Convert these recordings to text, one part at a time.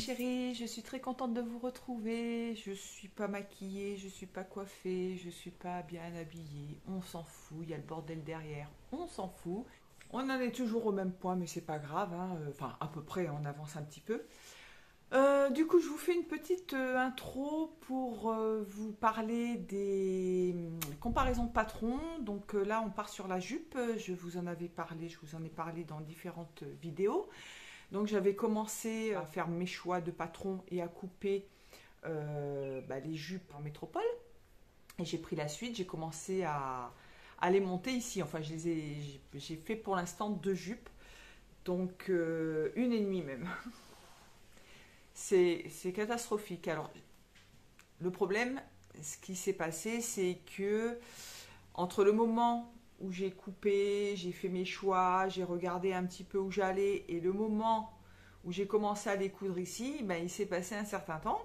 chéris, je suis très contente de vous retrouver. Je suis pas maquillée, je suis pas coiffée, je suis pas bien habillée. On s'en fout, il y a le bordel derrière. On s'en fout. On en est toujours au même point, mais c'est pas grave, hein. Enfin, à peu près, on avance un petit peu. Du coup, je vous fais une petite intro pour vous parler des comparaisons de patrons. Donc là, on part sur la jupe. Je vous en avais parlé, je vous en ai parlé dans différentes vidéos. Donc j'avais commencé à faire mes choix de patron et à couper les jupes en métropole. Et j'ai pris la suite, j'ai commencé à les monter ici. Enfin, j'ai fait pour l'instant 2 jupes, donc une et demie même. C'est catastrophique. Alors, le problème, ce qui s'est passé, c'est que entre le moment où j'ai coupé, j'ai fait mes choix, j'ai regardé un petit peu où j'allais, et le moment où j'ai commencé à les coudre ici, ben, il s'est passé un certain temps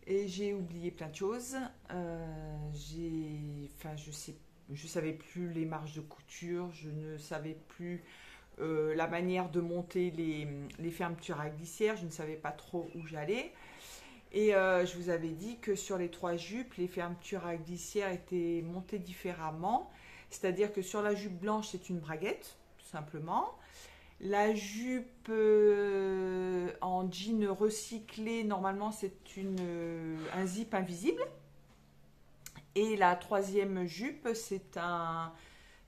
et j'ai oublié plein de choses. Je savais plus les marges de couture, je ne savais plus la manière de monter les fermetures à glissière, je ne savais pas trop où j'allais. Et je vous avais dit que sur les 3 jupes, les fermetures à glissière étaient montées différemment. C'est-à-dire que sur la jupe blanche, c'est une braguette, tout simplement. La jupe en jean recyclé, normalement, c'est un zip invisible. Et la 3e jupe, c'est un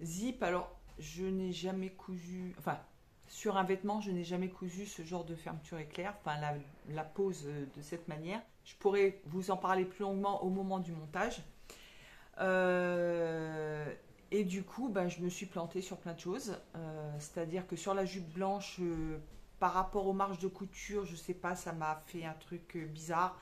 zip. Alors, je n'ai jamais cousu... Enfin, sur un vêtement, je n'ai jamais cousu ce genre de fermeture éclair. Enfin, la pose de cette manière. Je pourrais vous en parler plus longuement au moment du montage. Et du coup, je me suis plantée sur plein de choses. C'est-à-dire que sur la jupe blanche, par rapport aux marges de couture, je sais pas, ça m'a fait un truc bizarre.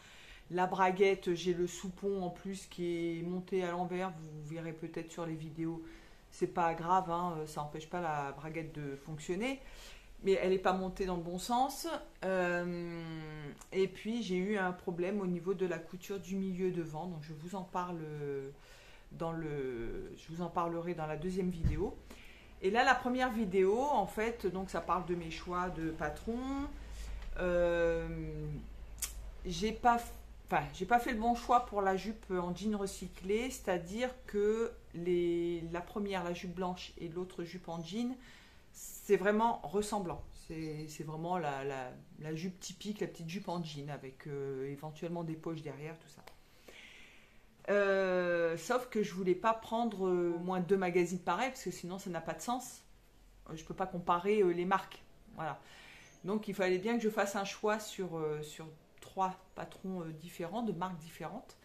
La braguette, j'ai le soupon en plus qui est monté à l'envers. Vous verrez peut-être sur les vidéos. C'est pas grave, hein, ça n'empêche pas la braguette de fonctionner. Mais elle n'est pas montée dans le bon sens. Et puis, j'ai eu un problème au niveau de la couture du milieu devant. Donc, je vous en parle... je vous en parlerai dans la 2e vidéo. Et là, la première vidéo, en fait, donc ça parle de mes choix de patron. J'ai pas fait le bon choix pour la jupe en jean recyclé, c'est-à-dire que la première, la jupe blanche, et l'autre jupe en jean, c'est vraiment ressemblant. C'est vraiment la jupe typique, la petite jupe en jean, avec éventuellement des poches derrière, tout ça. Sauf que je voulais pas prendre au moins 2 magazines pareils parce que sinon ça n'a pas de sens. Je peux pas comparer les marques. Voilà. Donc il fallait bien que je fasse un choix sur 3 patrons différents, de marques différentes.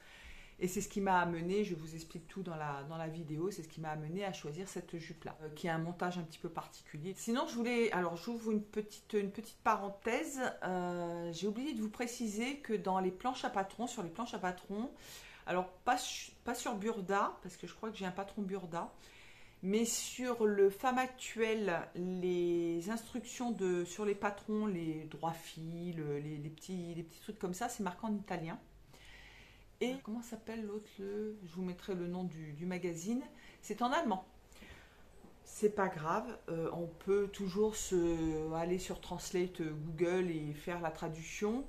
Et c'est ce qui m'a amené, je vous explique tout dans la vidéo, c'est ce qui m'a amené à choisir cette jupe-là, qui a un montage un petit peu particulier. Sinon, j'ouvre une petite parenthèse. J'ai oublié de vous préciser que dans les planches à patrons, sur les planches à patrons, alors pas sur Burda, parce que je crois que j'ai un patron Burda, mais sur le Femme Actuelle, les instructions sur les patrons, les droits fils, les petits trucs comme ça, c'est marqué en italien. Et comment s'appelle l'autre, je vous mettrai le nom du magazine, c'est en allemand. C'est pas grave, on peut toujours aller sur Translate Google et faire la traduction.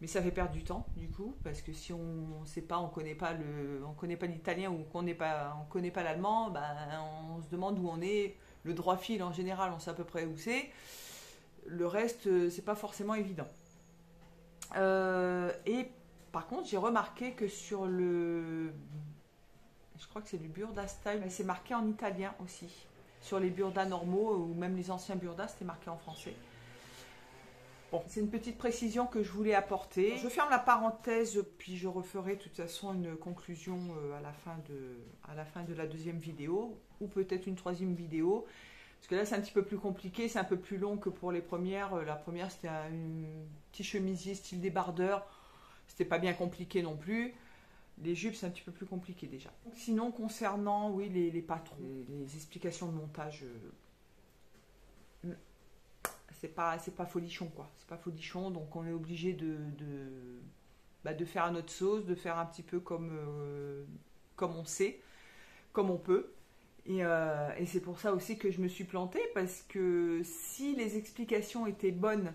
Mais ça fait perdre du temps du coup, parce que si on ne sait pas, on connaît pas l'italien ou on connaît pas l'allemand, on se demande où on est. Le droit fil en général, on sait à peu près où c'est. Le reste, c'est pas forcément évident. Et par contre, j'ai remarqué que sur je crois que c'est du Burda Style, mais c'est marqué en italien aussi. Sur les Burda normaux ou même les anciens Burda, c'était marqué en français. Bon, c'est une petite précision que je voulais apporter. Je ferme la parenthèse, puis je referai de toute façon une conclusion à la fin de la 2e vidéo, ou peut-être une 3e vidéo. Parce que là, c'est un petit peu plus compliqué, c'est un peu plus long que pour les premières. La première, c'était un petit chemisier style débardeur. C'était pas bien compliqué non plus. Les jupes, c'est un petit peu plus compliqué déjà. Sinon, concernant oui, les patrons, les explications de montage... c'est pas folichon quoi, c'est pas folichon, donc on est obligé de faire à notre sauce, de faire un petit peu comme on sait, comme on peut, et c'est pour ça aussi que je me suis plantée, parce que si les explications étaient bonnes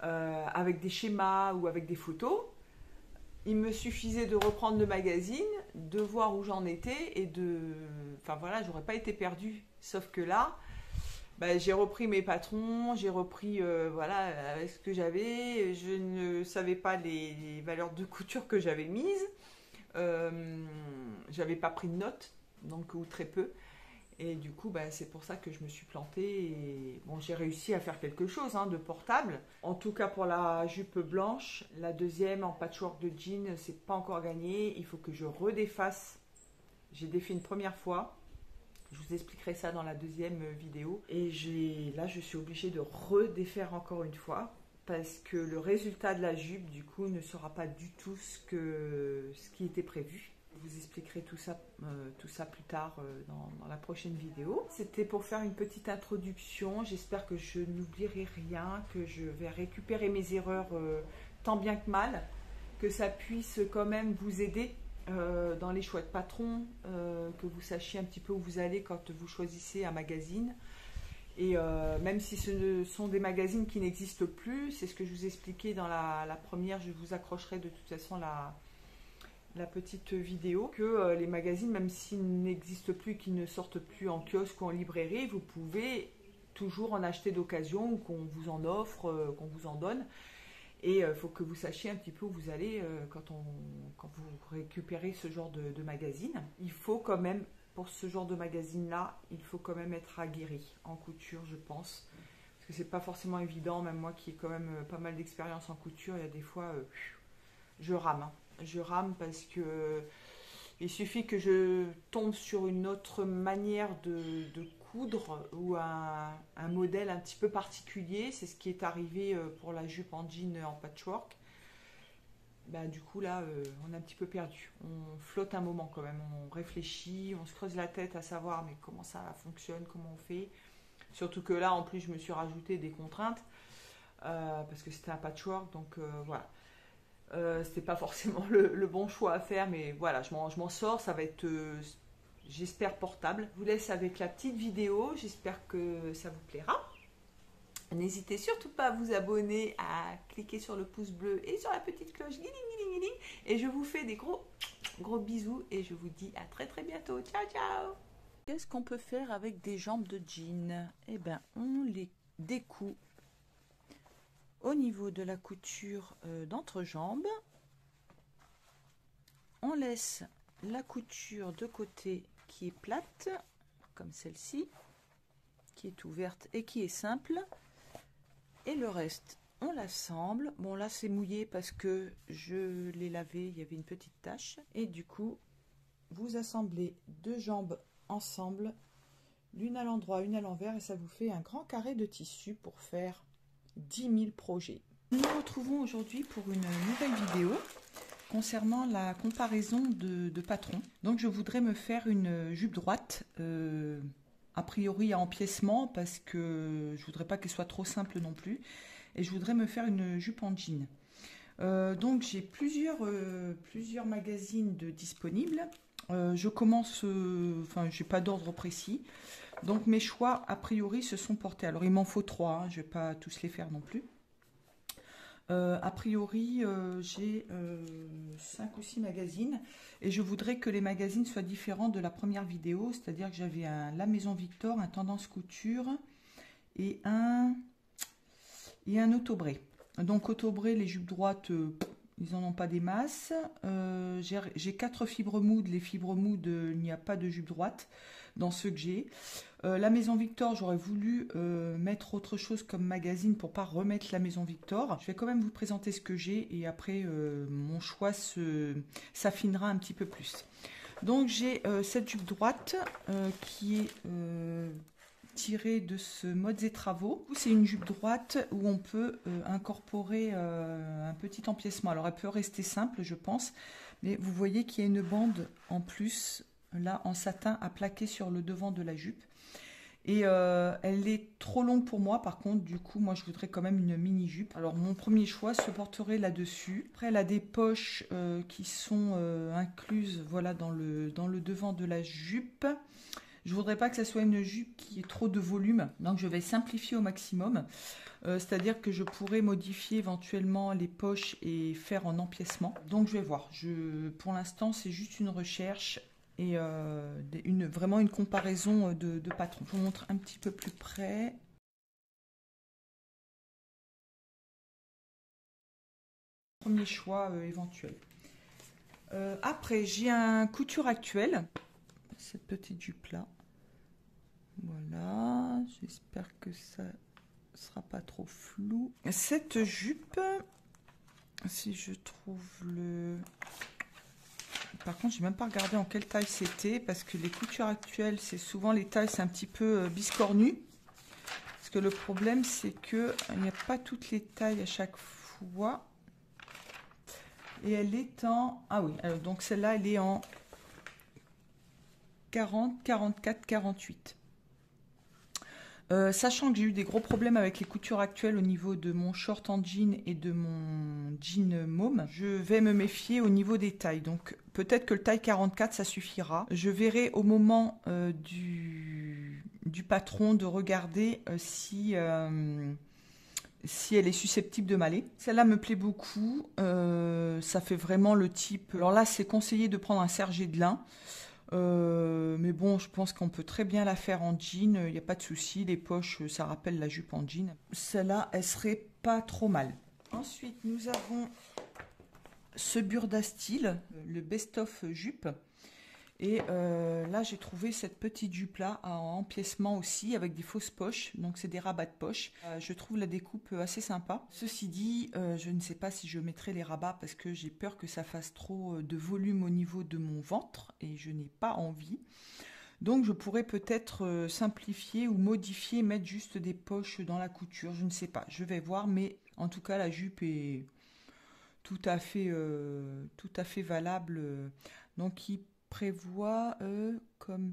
avec des schémas ou avec des photos. Il me suffisait de reprendre le magazine, de voir où j'en étais et de... Enfin voilà, j'aurais pas été perdue. Sauf que là, bah, j'ai repris mes patrons, j'ai repris voilà, avec ce que j'avais. Je ne savais pas les valeurs de couture que j'avais mises. J'avais pas pris de notes, donc ou très peu. Et du coup, bah, c'est pour ça que je me suis plantée. Et bon, j'ai réussi à faire quelque chose de portable. En tout cas pour la jupe blanche, la deuxième en patchwork de jean, c'est pas encore gagné. Il faut que je redéfasse. J'ai défait une première fois. Je vous expliquerai ça dans la deuxième vidéo. Et là, je suis obligée de redéfaire encore une fois. Parce que le résultat de la jupe, du coup, ne sera pas du tout ce qui était prévu. Je vous expliquerai tout ça plus tard dans la prochaine vidéo. C'était pour faire une petite introduction. J'espère que je n'oublierai rien, que je vais récupérer mes erreurs tant bien que mal, que ça puisse quand même vous aider dans les choix de patron, que vous sachiez un petit peu où vous allez quand vous choisissez un magazine. Et même si ce sont des magazines qui n'existent plus, c'est ce que je vous expliquais dans la première, je vous accrocherai de toute façon la petite vidéo, que les magazines, même s'ils n'existent plus, qu'ils ne sortent plus en kiosque ou en librairie, vous pouvez toujours en acheter d'occasion ou qu'on vous en offre, qu'on vous en donne. Et il faut que vous sachiez un petit peu où vous allez quand vous récupérez ce genre de magazine. Il faut quand même, pour ce genre de magazine-là, il faut quand même être aguerri en couture, je pense. Parce que c'est pas forcément évident, même moi qui ai quand même pas mal d'expérience en couture, il y a des fois, je rame. Je rame parce que il suffit que je tombe sur une autre manière de coudre ou un modèle un petit peu particulier. C'est ce qui est arrivé pour la jupe en jean en patchwork. Ben, du coup là, on est un petit peu perdu. On flotte un moment quand même. On réfléchit, on se creuse la tête à savoir mais comment ça fonctionne, comment on fait. Surtout que là, en plus, je me suis rajouté des contraintes parce que c'était un patchwork. Donc voilà. C'était pas forcément le bon choix à faire, mais voilà, je m'en sors. Ça va être, j'espère, portable. Je vous laisse avec la petite vidéo. J'espère que ça vous plaira. N'hésitez surtout pas à vous abonner, à cliquer sur le pouce bleu et sur la petite cloche. Et je vous fais des gros bisous et je vous dis à très très bientôt. Ciao ciao. Qu'est-ce qu'on peut faire avec des jambes de jean? Eh bien, on les découpe au niveau de la couture d'entrejambe. On laisse la couture de côté qui est plate, comme celle-ci, qui est ouverte et qui est simple. Et le reste, on l'assemble. Bon, là, c'est mouillé parce que je l'ai lavé, il y avait une petite tache. Et du coup, vous assemblez deux jambes ensemble, l'une à l'endroit, une à l'envers, et ça vous fait un grand carré de tissu pour faire 10 000 projets. Nous nous retrouvons aujourd'hui pour une nouvelle vidéo concernant la comparaison de patrons. Donc je voudrais me faire une jupe droite, a priori à empiècement, parce que je voudrais pas qu'elle soit trop simple non plus. Et je voudrais me faire une jupe en jean. Donc j'ai plusieurs magazines disponibles. Je commence, enfin j'ai pas d'ordre précis. Donc mes choix a priori se sont portés. Alors il m'en faut 3, je vais pas tous les faire non plus. A priori j'ai 5 ou 6 magazines et je voudrais que les magazines soient différents de la première vidéo, c'est-à-dire que j'avais La Maison Victor, un Tendance Couture et un Autobré. Donc Autobré, les jupes droites, ils n'en ont pas des masses. J'ai 4 fibres moudes. Les fibres moudes, il n'y a pas de jupe droite dans ceux que j'ai. La Maison Victor, j'aurais voulu mettre autre chose comme magazine pour pas remettre la Maison Victor. Je vais quand même vous présenter ce que j'ai et après mon choix s'affinera un petit peu plus. Donc j'ai cette jupe droite qui est tirée de ce Modes et Travaux. C'est une jupe droite où on peut incorporer un petit empiècement. Alors elle peut rester simple, je pense, mais vous voyez qu'il y a une bande en plus là en satin à plaquer sur le devant de la jupe. Et elle est trop longue pour moi, par contre, du coup, moi, je voudrais quand même une mini-jupe. Alors, mon premier choix se porterait là-dessus. Après, elle a des poches qui sont incluses, voilà, dans le devant de la jupe. Je voudrais pas que ça soit une jupe qui ait trop de volume, donc je vais simplifier au maximum. C'est-à-dire que je pourrais modifier éventuellement les poches et faire en empiècement. Donc je vais voir. Pour l'instant, c'est juste une recherche et vraiment une comparaison de patrons. Je vous montre un petit peu plus près. Premier choix éventuel. Après, j'ai un couture actuel. Cette petite jupe là. Voilà. J'espère que ça sera pas trop flou. Cette jupe, si je trouve le... Par contre, j'ai même pas regardé en quelle taille c'était parce que les coutures actuelles, c'est souvent les tailles, c'est un petit peu biscornu. Parce que le problème, c'est que il n'y a pas toutes les tailles à chaque fois. Et elle est en... Ah oui, alors, donc celle-là, elle est en 40, 44, 48. Sachant que j'ai eu des gros problèmes avec les coutures actuelles au niveau de mon short en jean et de mon jean môme, je vais me méfier au niveau des tailles. Donc peut-être que le taille 44 ça suffira. Je verrai au moment du patron de regarder si elle est susceptible de m'aller. Celle-là me plaît beaucoup. Ça fait vraiment le type... Alors là c'est conseillé de prendre un sergé de lin. Mais bon, je pense qu'on peut très bien la faire en jean, il n'y a pas de souci. Les poches, ça rappelle la jupe en jean. Celle-là, elle serait pas trop mal. Ensuite, nous avons ce Burda Style, le best-of jupe. Et là, j'ai trouvé cette petite jupe-là en empiècement aussi, avec des fausses poches. Donc, c'est des rabats de poche. Je trouve la découpe assez sympa. Ceci dit, je ne sais pas si je mettrai les rabats parce que j'ai peur que ça fasse trop de volume au niveau de mon ventre et je n'ai pas envie. Donc, je pourrais peut-être simplifier ou modifier, mettre juste des poches dans la couture. Je ne sais pas, je vais voir. Mais en tout cas, la jupe est tout à fait valable. Donc, il prévoit comme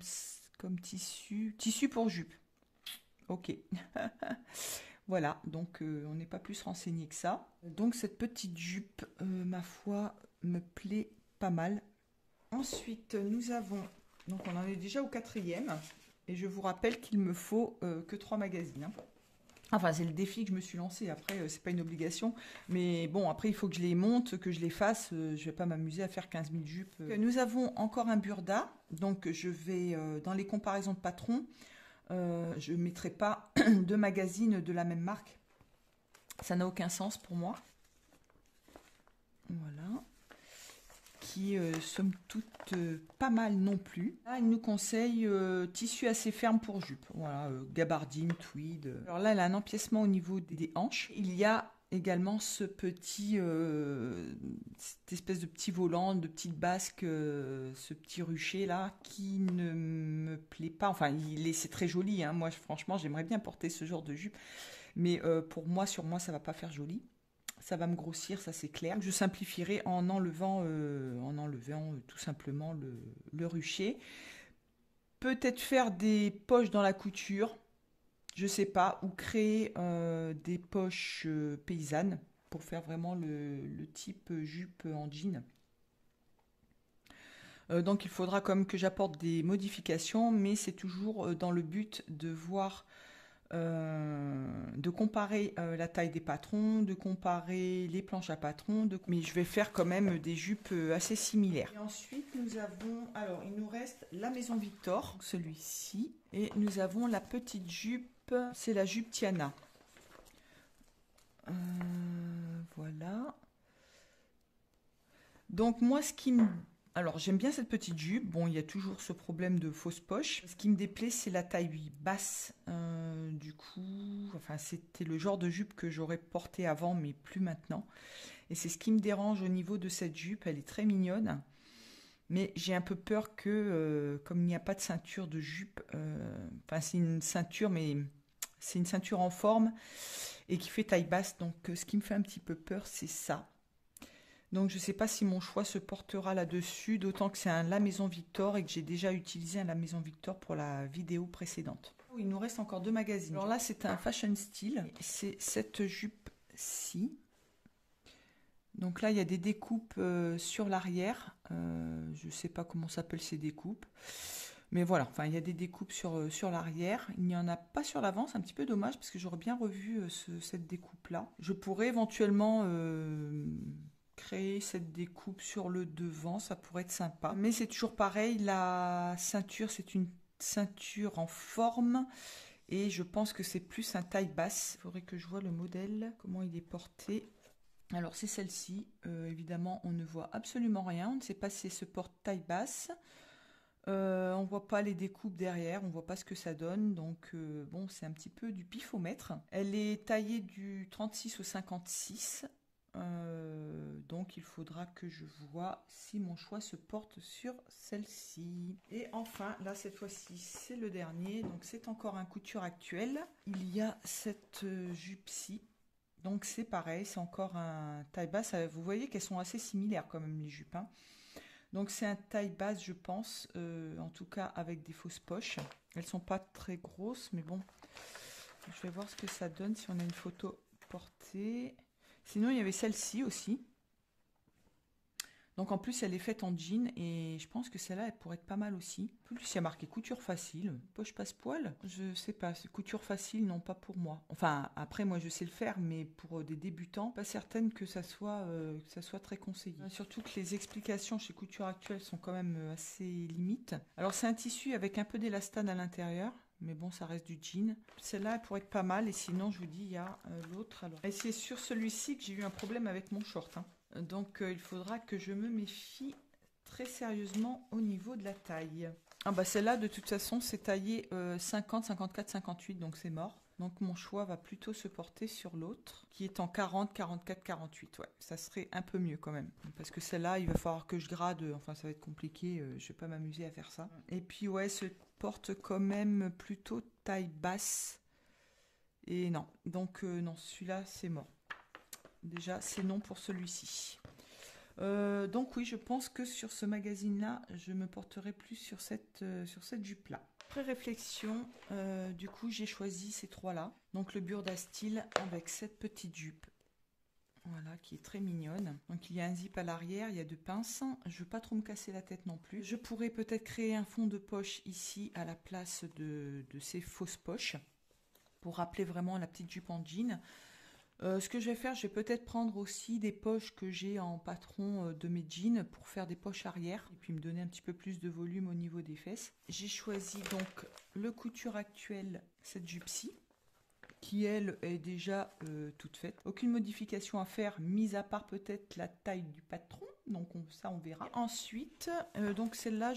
tissu pour jupe. Ok. Voilà, donc on n'est pas plus renseigné que ça. Donc cette petite jupe, ma foi, me plaît pas mal. Ensuite, nous avons, donc on en est déjà au 4e, et je vous rappelle qu'il me faut que 3 magazines. Hein. Enfin, c'est le défi que je me suis lancé. Après, c'est pas une obligation. Mais bon, après, il faut que je les monte, que je les fasse. Je vais pas m'amuser à faire 15 000 jupes. Nous avons encore un Burda. Donc, je vais, dans les comparaisons de patrons, je ne mettrai pas 2 magazines de la même marque. Ça n'a aucun sens pour moi. Voilà. Qui, somme toute, pas mal non plus. Là, il nous conseille tissu assez ferme pour jupe. Voilà, gabardine, tweed. Alors là, elle a un empiècement au niveau des hanches. Il y a également cette espèce de petit volant, de petite basque, ce petit rucher là, qui ne me plaît pas. Enfin, c'est très joli. Hein. Moi, franchement, j'aimerais bien porter ce genre de jupe. Mais pour moi, sur moi, ça va pas faire joli. Ça va me grossir, ça c'est clair. Je simplifierai en enlevant tout simplement le rucher. Peut-être faire des poches dans la couture, je sais pas, ou créer des poches paysannes pour faire vraiment le type jupe en jean. Donc il faudra quand même que j'apporte des modifications, mais c'est toujours dans le but de voir de comparer la taille des patrons, de comparer les planches à patrons, mais je vais faire quand même des jupes assez similaires. Et ensuite, nous avons, alors il nous reste la Maison Victor, celui-ci, et nous avons la petite jupe, c'est la jupe Tiana. Voilà. Donc moi, alors, j'aime bien cette petite jupe. Bon, il y a toujours ce problème de fausse poche. Ce qui me déplaît, c'est la taille basse. Du coup, enfin, c'était le genre de jupe que j'aurais porté avant, mais plus maintenant. Et c'est ce qui me dérange au niveau de cette jupe. Elle est très mignonne. Mais j'ai un peu peur que, comme il n'y a pas de ceinture de jupe, enfin, c'est une ceinture, mais c'est une ceinture en forme et qui fait taille basse. Donc, ce qui me fait un petit peu peur, c'est ça. Donc je ne sais pas si mon choix se portera là-dessus, d'autant que c'est un La Maison Victor et que j'ai déjà utilisé un La Maison Victor pour la vidéo précédente. Il nous reste encore 2 magazines. Alors là, c'est un Fashion Style. C'est cette jupe-ci. Donc là, il y a des découpes sur l'arrière. Je ne sais pas comment s'appellent ces découpes. Mais voilà, enfin, il y a des découpes sur l'arrière. Il n'y en a pas sur l'avant, c'est un petit peu dommage parce que j'aurais bien revu cette découpe-là. Je pourrais éventuellement créer cette découpe sur le devant, ça pourrait être sympa. Mais c'est toujours pareil, la ceinture, c'est une ceinture en forme. Et je pense que c'est plus un taille basse. Il faudrait que je vois le modèle, comment il est porté. Alors c'est celle-ci. Évidemment, on ne voit absolument rien. On ne sait pas si elle se porte taille basse. On voit pas les découpes derrière, on voit pas ce que ça donne, donc bon, c'est un petit peu du pifomètre. Elle est taillée du 36 au 56, donc il faudra que je vois si mon choix se porte sur celle-ci. Et enfin, là cette fois-ci, c'est le dernier, donc c'est encore un couture actuel. Il y a cette jupe-ci. Donc c'est pareil, c'est encore un taille basse. Vous voyez qu'elles sont assez similaires quand même les jupes, hein. Donc c'est un taille basse, je pense, en tout cas avec des fausses poches. Elles sont pas très grosses, mais bon, je vais voir ce que ça donne si on a une photo portée. Sinon, il y avait celle-ci aussi. Donc en plus, elle est faite en jean et je pense que celle-là, elle pourrait être pas mal aussi. En plus, il y a marqué couture facile, poche passe-poil. Je sais pas, couture facile, non pas pour moi. Enfin, après, moi, je sais le faire, mais pour des débutants, pas certaine que ça soit très conseillé. Surtout que les explications chez Couture Actuelle sont quand même assez limites. Alors, c'est un tissu avec un peu d'élastane à l'intérieur. Mais bon, ça reste du jean. Celle-là, elle pourrait être pas mal. Et sinon, je vous dis, il y a l'autre. Et c'est sur celui-ci que j'ai eu un problème avec mon short, hein. Donc il faudra que je me méfie très sérieusement au niveau de la taille. Ah bah celle-là de toute façon c'est taillé 50, 54, 58 donc c'est mort. Donc mon choix va plutôt se porter sur l'autre qui est en 40, 44, 48. Ouais, ça serait un peu mieux quand même. Parce que celle-là il va falloir que je grade, enfin ça va être compliqué, je vais pas m'amuser à faire ça. Et puis ouais, se porte quand même plutôt taille basse. Et non, donc non, celui-là c'est mort. Déjà, c'est non pour celui-ci. Donc oui, je pense que sur ce magazine-là, je me porterai plus sur cette jupe-là. Après réflexion, du coup, j'ai choisi ces trois-là. Donc le Burda Style avec cette petite jupe. Voilà, qui est très mignonne. Donc il y a un zip à l'arrière, il y a deux pinces. Je ne veux pas trop me casser la tête non plus. Je pourrais peut-être créer un fond de poche ici à la place de ces fausses poches. Pour rappeler vraiment la petite jupe en jean. Ce que je vais faire, je vais peut-être prendre aussi des poches que j'ai en patron de mes jeans pour faire des poches arrière et puis me donner un petit peu plus de volume au niveau des fesses. J'ai choisi donc le Couture Actuelle, cette jupe-ci, qui elle est déjà toute faite. Aucune modification à faire, mis à part peut-être la taille du patron. Donc ça on verra. Ensuite, donc celle-là,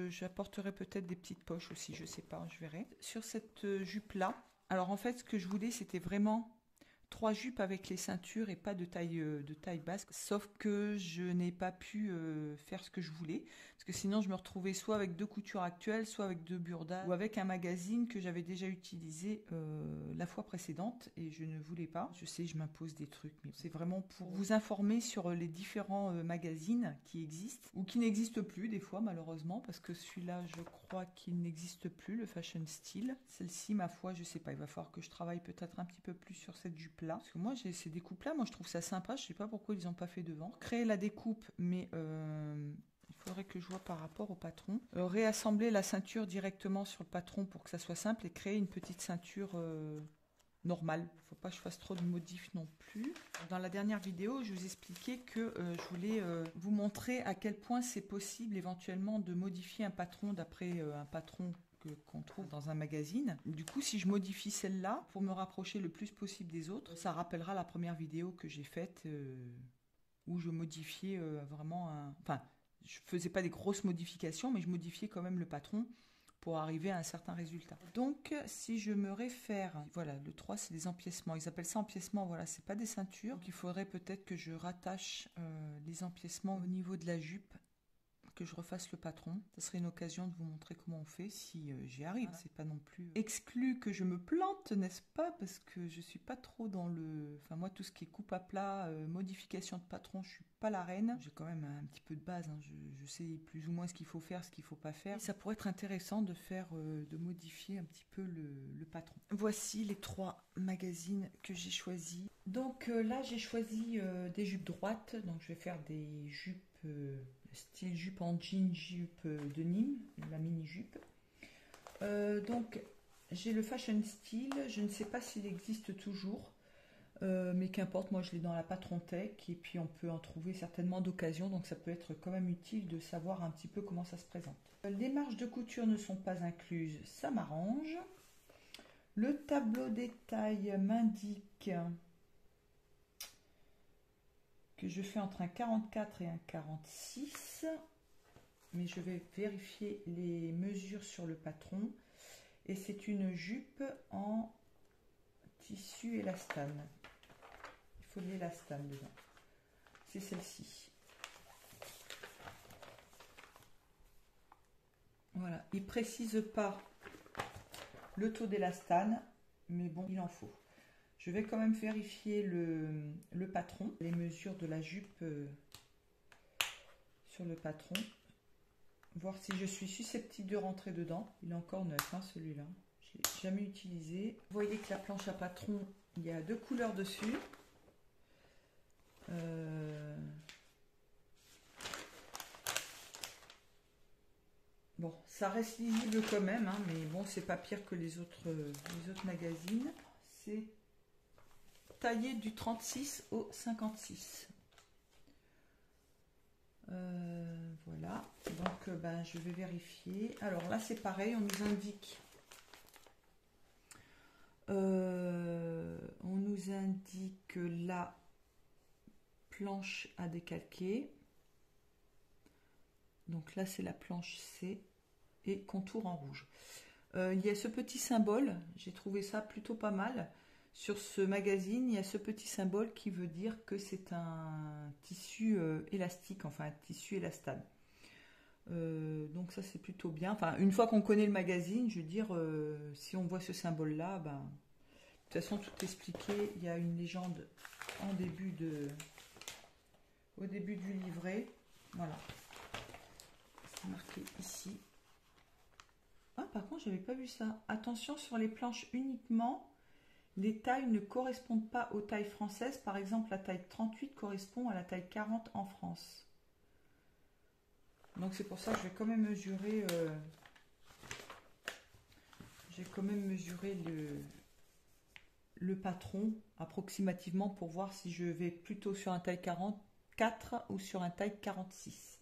j'apporterai peut-être des petites poches aussi, je sais pas, je verrai. Sur cette jupe-là, alors en fait ce que je voulais c'était vraiment 3 jupes avec les ceintures et pas de taille basse. Sauf que je n'ai pas pu faire ce que je voulais. Parce que sinon, je me retrouvais soit avec deux coutures actuelles, soit avec deux burdas, ou avec un magazine que j'avais déjà utilisé la fois précédente. Et je ne voulais pas. Je sais, je m'impose des trucs, mais c'est vraiment pour vous informer sur les différents magazines qui existent, ou qui n'existent plus des fois, malheureusement. Parce que celui-là, je crois qu'il n'existe plus, le Fashion Style. Celle-ci, ma foi, je sais pas. Il va falloir que je travaille peut-être un petit peu plus sur cette jupe là. Parce que moi, j'ai ces découpes-là, moi je trouve ça sympa. Je sais pas pourquoi ils n'ont pas fait devant. Créer la découpe, mais il faudrait que je vois par rapport au patron. Réassembler la ceinture directement sur le patron pour que ça soit simple et créer une petite ceinture normale. Faut pas que je fasse trop de modifs non plus. Dans la dernière vidéo, je vous expliquais que je voulais vous montrer à quel point c'est possible éventuellement de modifier un patron d'après un patron qu'on trouve dans un magazine. Du coup, si je modifie celle-là pour me rapprocher le plus possible des autres, ça rappellera la première vidéo que j'ai faite où je modifiais vraiment Enfin, je faisais pas des grosses modifications, mais je modifiais quand même le patron pour arriver à un certain résultat. Donc, si je me réfère, voilà, le 3, c'est des empiècements. Ils appellent ça empiècements, voilà, c'est pas des ceintures. Donc, il faudrait peut-être que je rattache les empiècements au niveau de la jupe, que je refasse le patron. Ça serait une occasion de vous montrer comment on fait si j'y arrive. Voilà. C'est pas non plus exclu que je me plante, n'est-ce pas? Parce que je suis pas trop dans le... Enfin, moi, tout ce qui est coupe à plat, modification de patron, je suis pas la reine. J'ai quand même un petit peu de base, hein. Je sais plus ou moins ce qu'il faut faire, ce qu'il faut pas faire. Et ça pourrait être intéressant de faire, de modifier un petit peu le patron. Voici les 3 magazines que j'ai choisis. Donc là, j'ai choisi des jupes droites. Donc je vais faire des jupes... style jupe en jean, jupe de Nîmes, la mini jupe. Donc, j'ai le Fashion Style. Je ne sais pas s'il existe toujours. Mais qu'importe, moi je l'ai dans la Patron Tech. Et puis on peut en trouver certainement d'occasion. Donc ça peut être quand même utile de savoir un petit peu comment ça se présente. Les marges de couture ne sont pas incluses. Ça m'arrange. Le tableau des tailles m'indique que je fais entre un 44 et un 46. Mais je vais vérifier les mesures sur le patron. Et c'est une jupe en tissu élastane. Il faut de l'élastane dedans. C'est celle-ci. Voilà. Il ne précise pas le taux d'élastane, mais bon, il en faut. Je vais quand même vérifier le patron, les mesures de la jupe sur le patron. Voir si je suis susceptible de rentrer dedans. Il est encore neuf, hein, celui-là. Je ne l'ai jamais utilisé. Vous voyez que la planche à patron, il y a 2 couleurs dessus. Bon, ça reste lisible quand même, hein, mais bon, c'est pas pire que les autres magazines. C'est taillé du 36 au 56. Voilà, donc ben, je vais vérifier. Alors là, c'est pareil, on nous indique la planche à décalquer. Donc là, c'est la planche C et contour en rouge. Il y a ce petit symbole, j'ai trouvé ça plutôt pas mal. Sur ce magazine, il y a ce petit symbole qui veut dire que c'est un tissu élastique, enfin un tissu élastane. Donc ça c'est plutôt bien. Enfin, une fois qu'on connaît le magazine, je veux dire, si on voit ce symbole-là, ben, de toute façon tout est expliqué. Il y a une légende au début du livret. Voilà. C'est marqué ici. Ah, par contre, j'avais pas vu ça. Attention sur les planches uniquement. Les tailles ne correspondent pas aux tailles françaises. Par exemple, la taille 38 correspond à la taille 40 en France. Donc c'est pour ça que je vais quand même mesurer. J'ai quand même mesuré le patron approximativement pour voir si je vais plutôt sur un taille 44 ou sur un taille 46.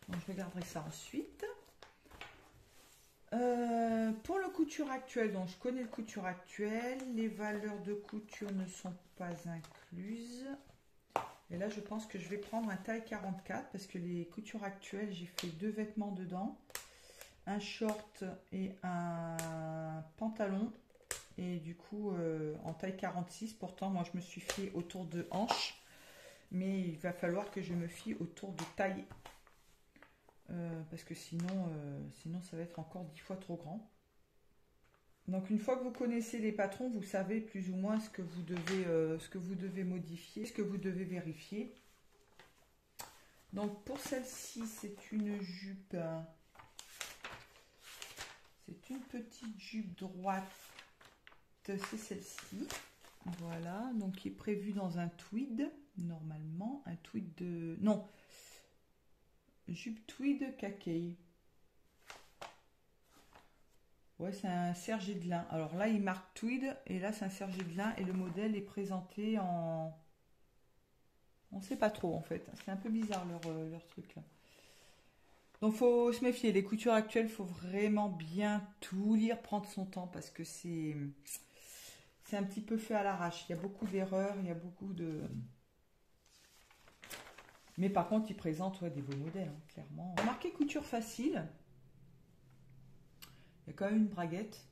Donc je regarderai ça ensuite. Pour le couture actuel, donc je connais le couture actuel, les valeurs de couture ne sont pas incluses. Et là, je pense que je vais prendre un taille 44 parce que les coutures actuelles, j'ai fait 2 vêtements dedans, un short et un pantalon. Et du coup, en taille 46, pourtant, moi, je me suis fait autour de hanches, mais il va falloir que je me fie autour de taille. Parce que sinon, ça va être encore 10 fois trop grand. Donc une fois que vous connaissez les patrons, vous savez plus ou moins ce que vous devez modifier, ce que vous devez vérifier. Donc pour celle-ci, c'est une jupe, c'est une petite jupe droite, c'est celle-ci. Voilà, donc qui est prévue dans un tweed, normalement, un tweed de... Non, jupe tweed kaki. Ouais, c'est un sergé de lin. Alors là, il marque tweed et là, c'est un sergé de lin et le modèle est présenté en... On ne sait pas trop en fait. C'est un peu bizarre leur truc là. Donc, faut se méfier. Les coutures actuelles, faut vraiment bien tout lire, prendre son temps parce que c'est un petit peu fait à l'arrache. Il y a beaucoup d'erreurs, il y a beaucoup de... Mais par contre, ils présentent des beaux modèles, hein, clairement. Marqué couture facile. Il y a quand même une braguette.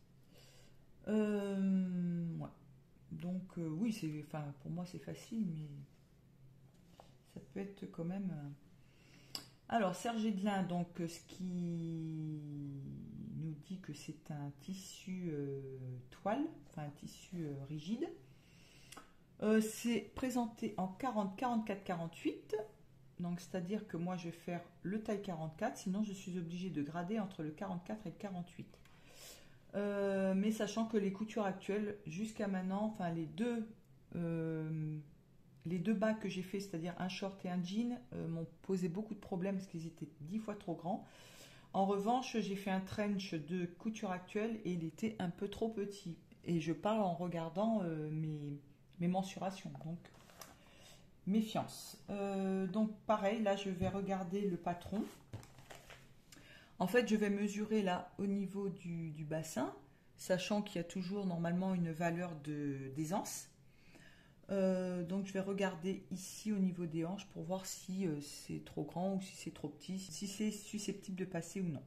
Ouais. Donc, oui, enfin, pour moi, c'est facile, mais ça peut être quand même... Alors, sergé de lin, donc, ce qui nous dit que c'est un tissu toile, enfin un tissu rigide. C'est présenté en 40, 44, 48. Donc, c'est-à-dire que moi, je vais faire le taille 44, sinon je suis obligée de grader entre le 44 et le 48. Mais sachant que les coutures actuelles, jusqu'à maintenant, enfin les deux bas que j'ai fait, c'est-à-dire un short et un jean, m'ont posé beaucoup de problèmes parce qu'ils étaient 10 fois trop grands. En revanche, j'ai fait un trench de couture actuelle et il était un peu trop petit. Et je parle en regardant mes mensurations, donc méfiance. Donc pareil, là je vais regarder le patron. En fait, je vais mesurer là au niveau du bassin, sachant qu'il y a toujours normalement une valeur d'aisance. Donc je vais regarder ici au niveau des hanches pour voir si c'est trop grand ou si c'est trop petit, si c'est susceptible de passer ou non.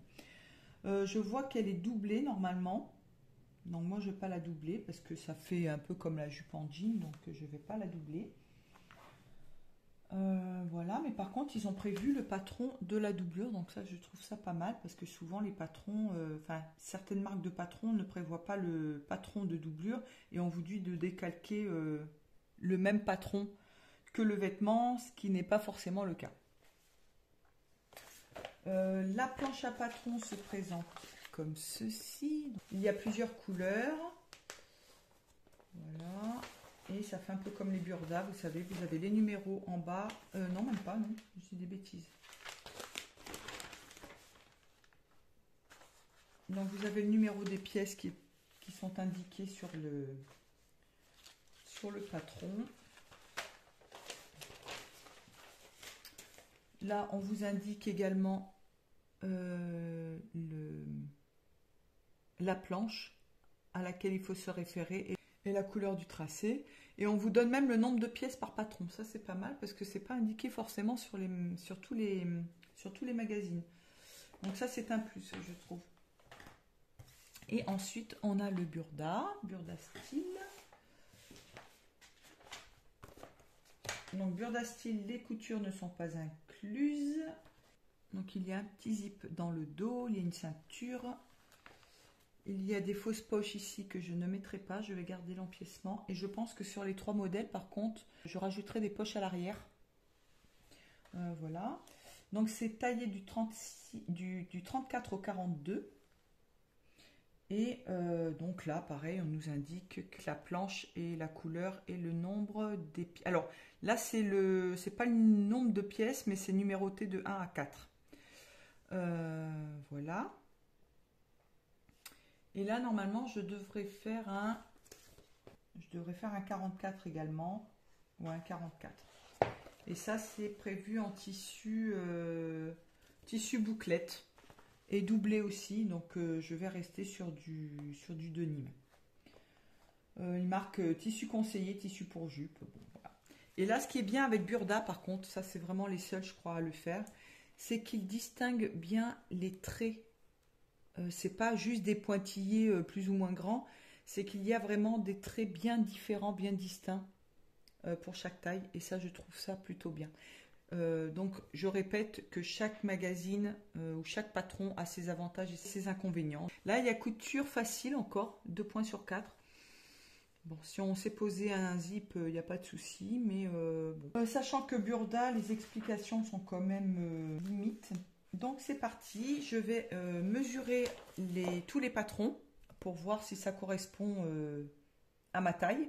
Je vois qu'elle est doublée normalement. Donc moi je ne vais pas la doubler parce que ça fait un peu comme la jupe en jean, donc je ne vais pas la doubler. Voilà, mais par contre ils ont prévu le patron de la doublure, donc ça je trouve ça pas mal parce que souvent les patrons, certaines marques de patrons ne prévoient pas le patron de doublure et on vous dit de décalquer le même patron que le vêtement, ce qui n'est pas forcément le cas. La planche à patron se présente comme ceci. Il y a plusieurs couleurs. Voilà. Et ça fait un peu comme les burdas, vous savez, vous avez les numéros en bas. Non, même pas, non, je dis des bêtises. Donc vous avez le numéro des pièces qui sont indiquées sur le patron. Là, on vous indique également la planche à laquelle il faut se référer et la couleur du tracé. Et on vous donne même le nombre de pièces par patron. Ça, c'est pas mal parce que c'est pas indiqué forcément sur tous les magazines. Donc ça, c'est un plus, je trouve. Et ensuite, on a le burda style. Donc burda style, les coutures ne sont pas incluses. Donc il y a un petit zip dans le dos, il y a une ceinture. Il y a des fausses poches ici que je ne mettrai pas, je vais garder l'empiècement. Et je pense que sur les 3 modèles, par contre, je rajouterai des poches à l'arrière. Voilà. Donc c'est taillé du 34 au 42. Et donc là, pareil, on nous indique que la planche et la couleur et le nombre des pièces. Alors là, c'est pas le nombre de pièces, mais c'est numéroté de 1 à 4. Voilà. Et là, normalement, je devrais faire un 44 également, ou un 44. Et ça, c'est prévu en tissu bouclette et doublé aussi. Donc, je vais rester sur du denim. Il marque tissu conseillé, tissu pour jupe. Bon, voilà. Et là, ce qui est bien avec Burda, par contre, ça, c'est vraiment les seuls, je crois, à le faire, c'est qu'il distingue bien les traits. C'est pas juste des pointillés plus ou moins grands, c'est qu'il y a vraiment des traits bien différents, bien distincts pour chaque taille, et ça je trouve ça plutôt bien. Donc je répète que chaque magazine ou chaque patron a ses avantages et ses inconvénients. Là il y a couture facile encore, 2 points sur 4. Bon, si on s'est posé un zip, il n'y a pas de souci, mais bon. Sachant que Burda, les explications sont quand même limites. Donc c'est parti, je vais mesurer tous les patrons pour voir si ça correspond à ma taille.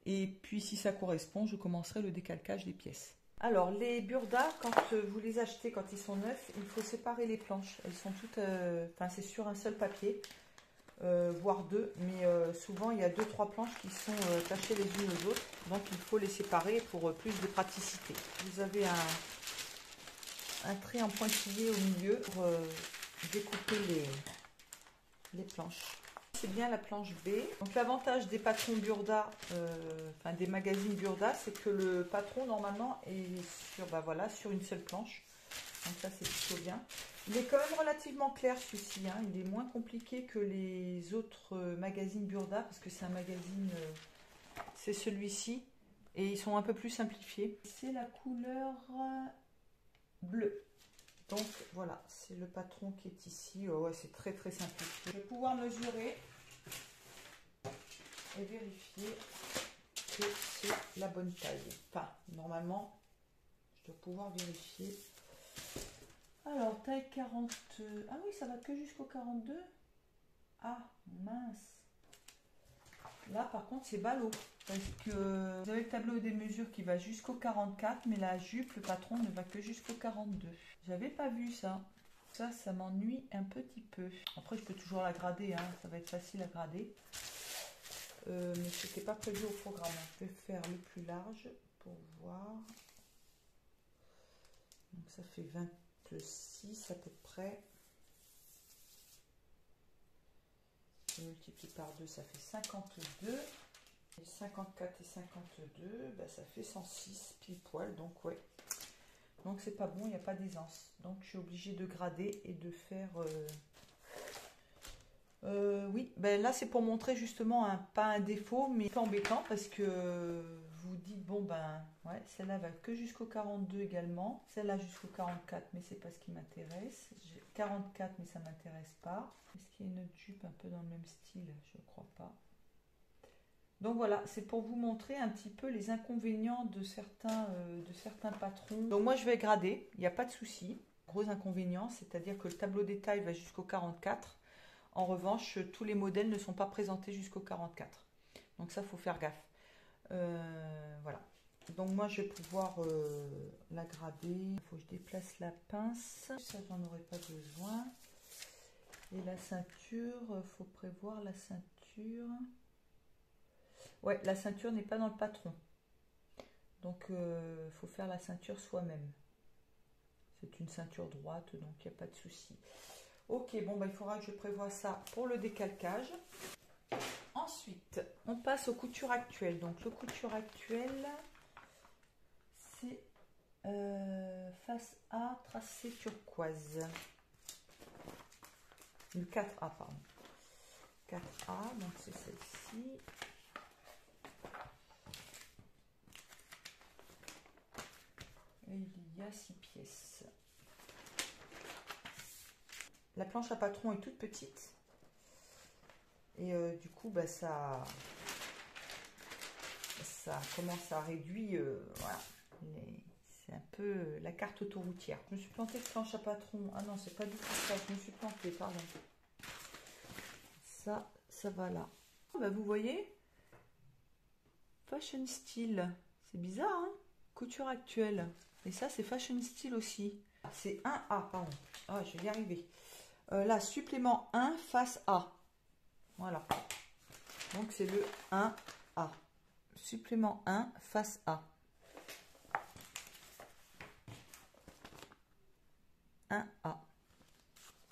Et puis si ça correspond, je commencerai le décalcage des pièces. Alors les burdas, quand vous les achetez, quand ils sont neufs, il faut séparer les planches. Elles sont toutes, c'est sur un seul papier, voire 2. Mais souvent il y a 2-3 planches qui sont tachées les unes aux autres. Donc il faut les séparer pour plus de praticité. Vous avez un trait en pointillé au milieu pour découper les planches. C'est bien la planche B. Donc l'avantage des patrons Burda, des magazines Burda, c'est que le patron normalement est sur une seule planche. Donc ça c'est plutôt bien. Il est quand même relativement clair celui-ci, hein. Il est moins compliqué que les autres magazines Burda parce que c'est un magazine, c'est celui-ci et ils sont un peu plus simplifiés. C'est la couleur bleu. Donc voilà, c'est le patron qui est ici. Ouais, c'est très très simplifié. Je vais pouvoir mesurer et vérifier que c'est la bonne taille. Enfin, normalement, je dois pouvoir vérifier. Alors, taille 40. Ah oui, ça va que jusqu'au 42. Ah, mince. Là, par contre, c'est ballot. Parce que vous avez le tableau des mesures qui va jusqu'au 44, mais la jupe, le patron ne va que jusqu'au 42. J'avais pas vu ça. Ça m'ennuie un petit peu. Après, je peux toujours la grader, hein. Ça va être facile à grader. Mais ce n'était pas prévu au programme. Je vais faire le plus large pour voir. Donc ça fait 26 à peu près. Je multiplie par 2, ça fait 52. Et 54 et 52, bah, ça fait 106 pile poil. Donc ouais. Donc c'est pas bon, il n'y a pas d'aisance. Donc je suis obligée de grader et de faire... oui, ben là c'est pour montrer justement pas un défaut, mais un peu embêtant parce que vous dites, bon ben, ouais, celle-là va que jusqu'au 42 également, celle-là jusqu'au 44, mais c'est pas ce qui m'intéresse. J'ai 44, mais ça m'intéresse pas. Est-ce qu'il y a une autre jupe un peu dans le même style? Je crois pas. Donc voilà, c'est pour vous montrer un petit peu les inconvénients de certains patrons. Donc moi je vais grader, il n'y a pas de souci. Gros inconvénient, c'est-à-dire que le tableau détail va jusqu'au 44. En revanche, tous les modèles ne sont pas présentés jusqu'au 44. Donc ça, il faut faire gaffe. Voilà. Donc moi, je vais pouvoir la grader. Il faut que je déplace la pince. Ça, j'en aurais pas besoin. Et la ceinture, il faut prévoir la ceinture. Ouais, la ceinture n'est pas dans le patron. Donc, il faut faire la ceinture soi-même. C'est une ceinture droite, donc il n'y a pas de souci. Ok, bon, bah, il faudra que je prévoie ça pour le décalcage. Ensuite, on passe aux coutures actuelles. Donc, le couture actuel, c'est face A, tracé turquoise. Le 4A, pardon. 4A, donc c'est celle-ci. Et il y a 6 pièces. La planche à patron est toute petite. Et du coup, bah, ça commence à réduire. Voilà. C'est un peu la carte autoroutière. Je me suis plantée de planche à patron. Ah non, c'est pas du tout ça. Je me suis plantée, pardon. Ça va là. Bah, vous voyez, fashion style. C'est bizarre, hein? Couture actuelle. Et ça, c'est fashion style aussi. C'est 1A, pardon. Ah, je vais y arriver. Là, supplément 1 face A. Voilà. Donc, c'est le 1A. Supplément 1 face A. 1A.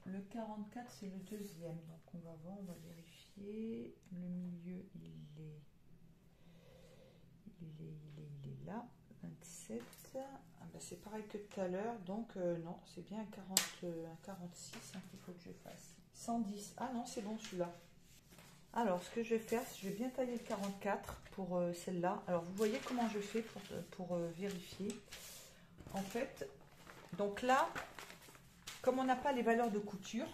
Le 44, c'est le deuxième. Donc, on va voir, on va vérifier. Le milieu, il est là. 27. Ah ben c'est pareil que tout à l'heure. Donc, non, c'est bien un 46 hein, qu'il faut que je fasse. 110. Ah non, c'est bon celui-là. Alors, ce que je vais faire, c'est que je vais bien tailler le 44 pour celle-là. Alors, vous voyez comment je fais pour vérifier. En fait, donc là, comme on n'a pas les valeurs de couture,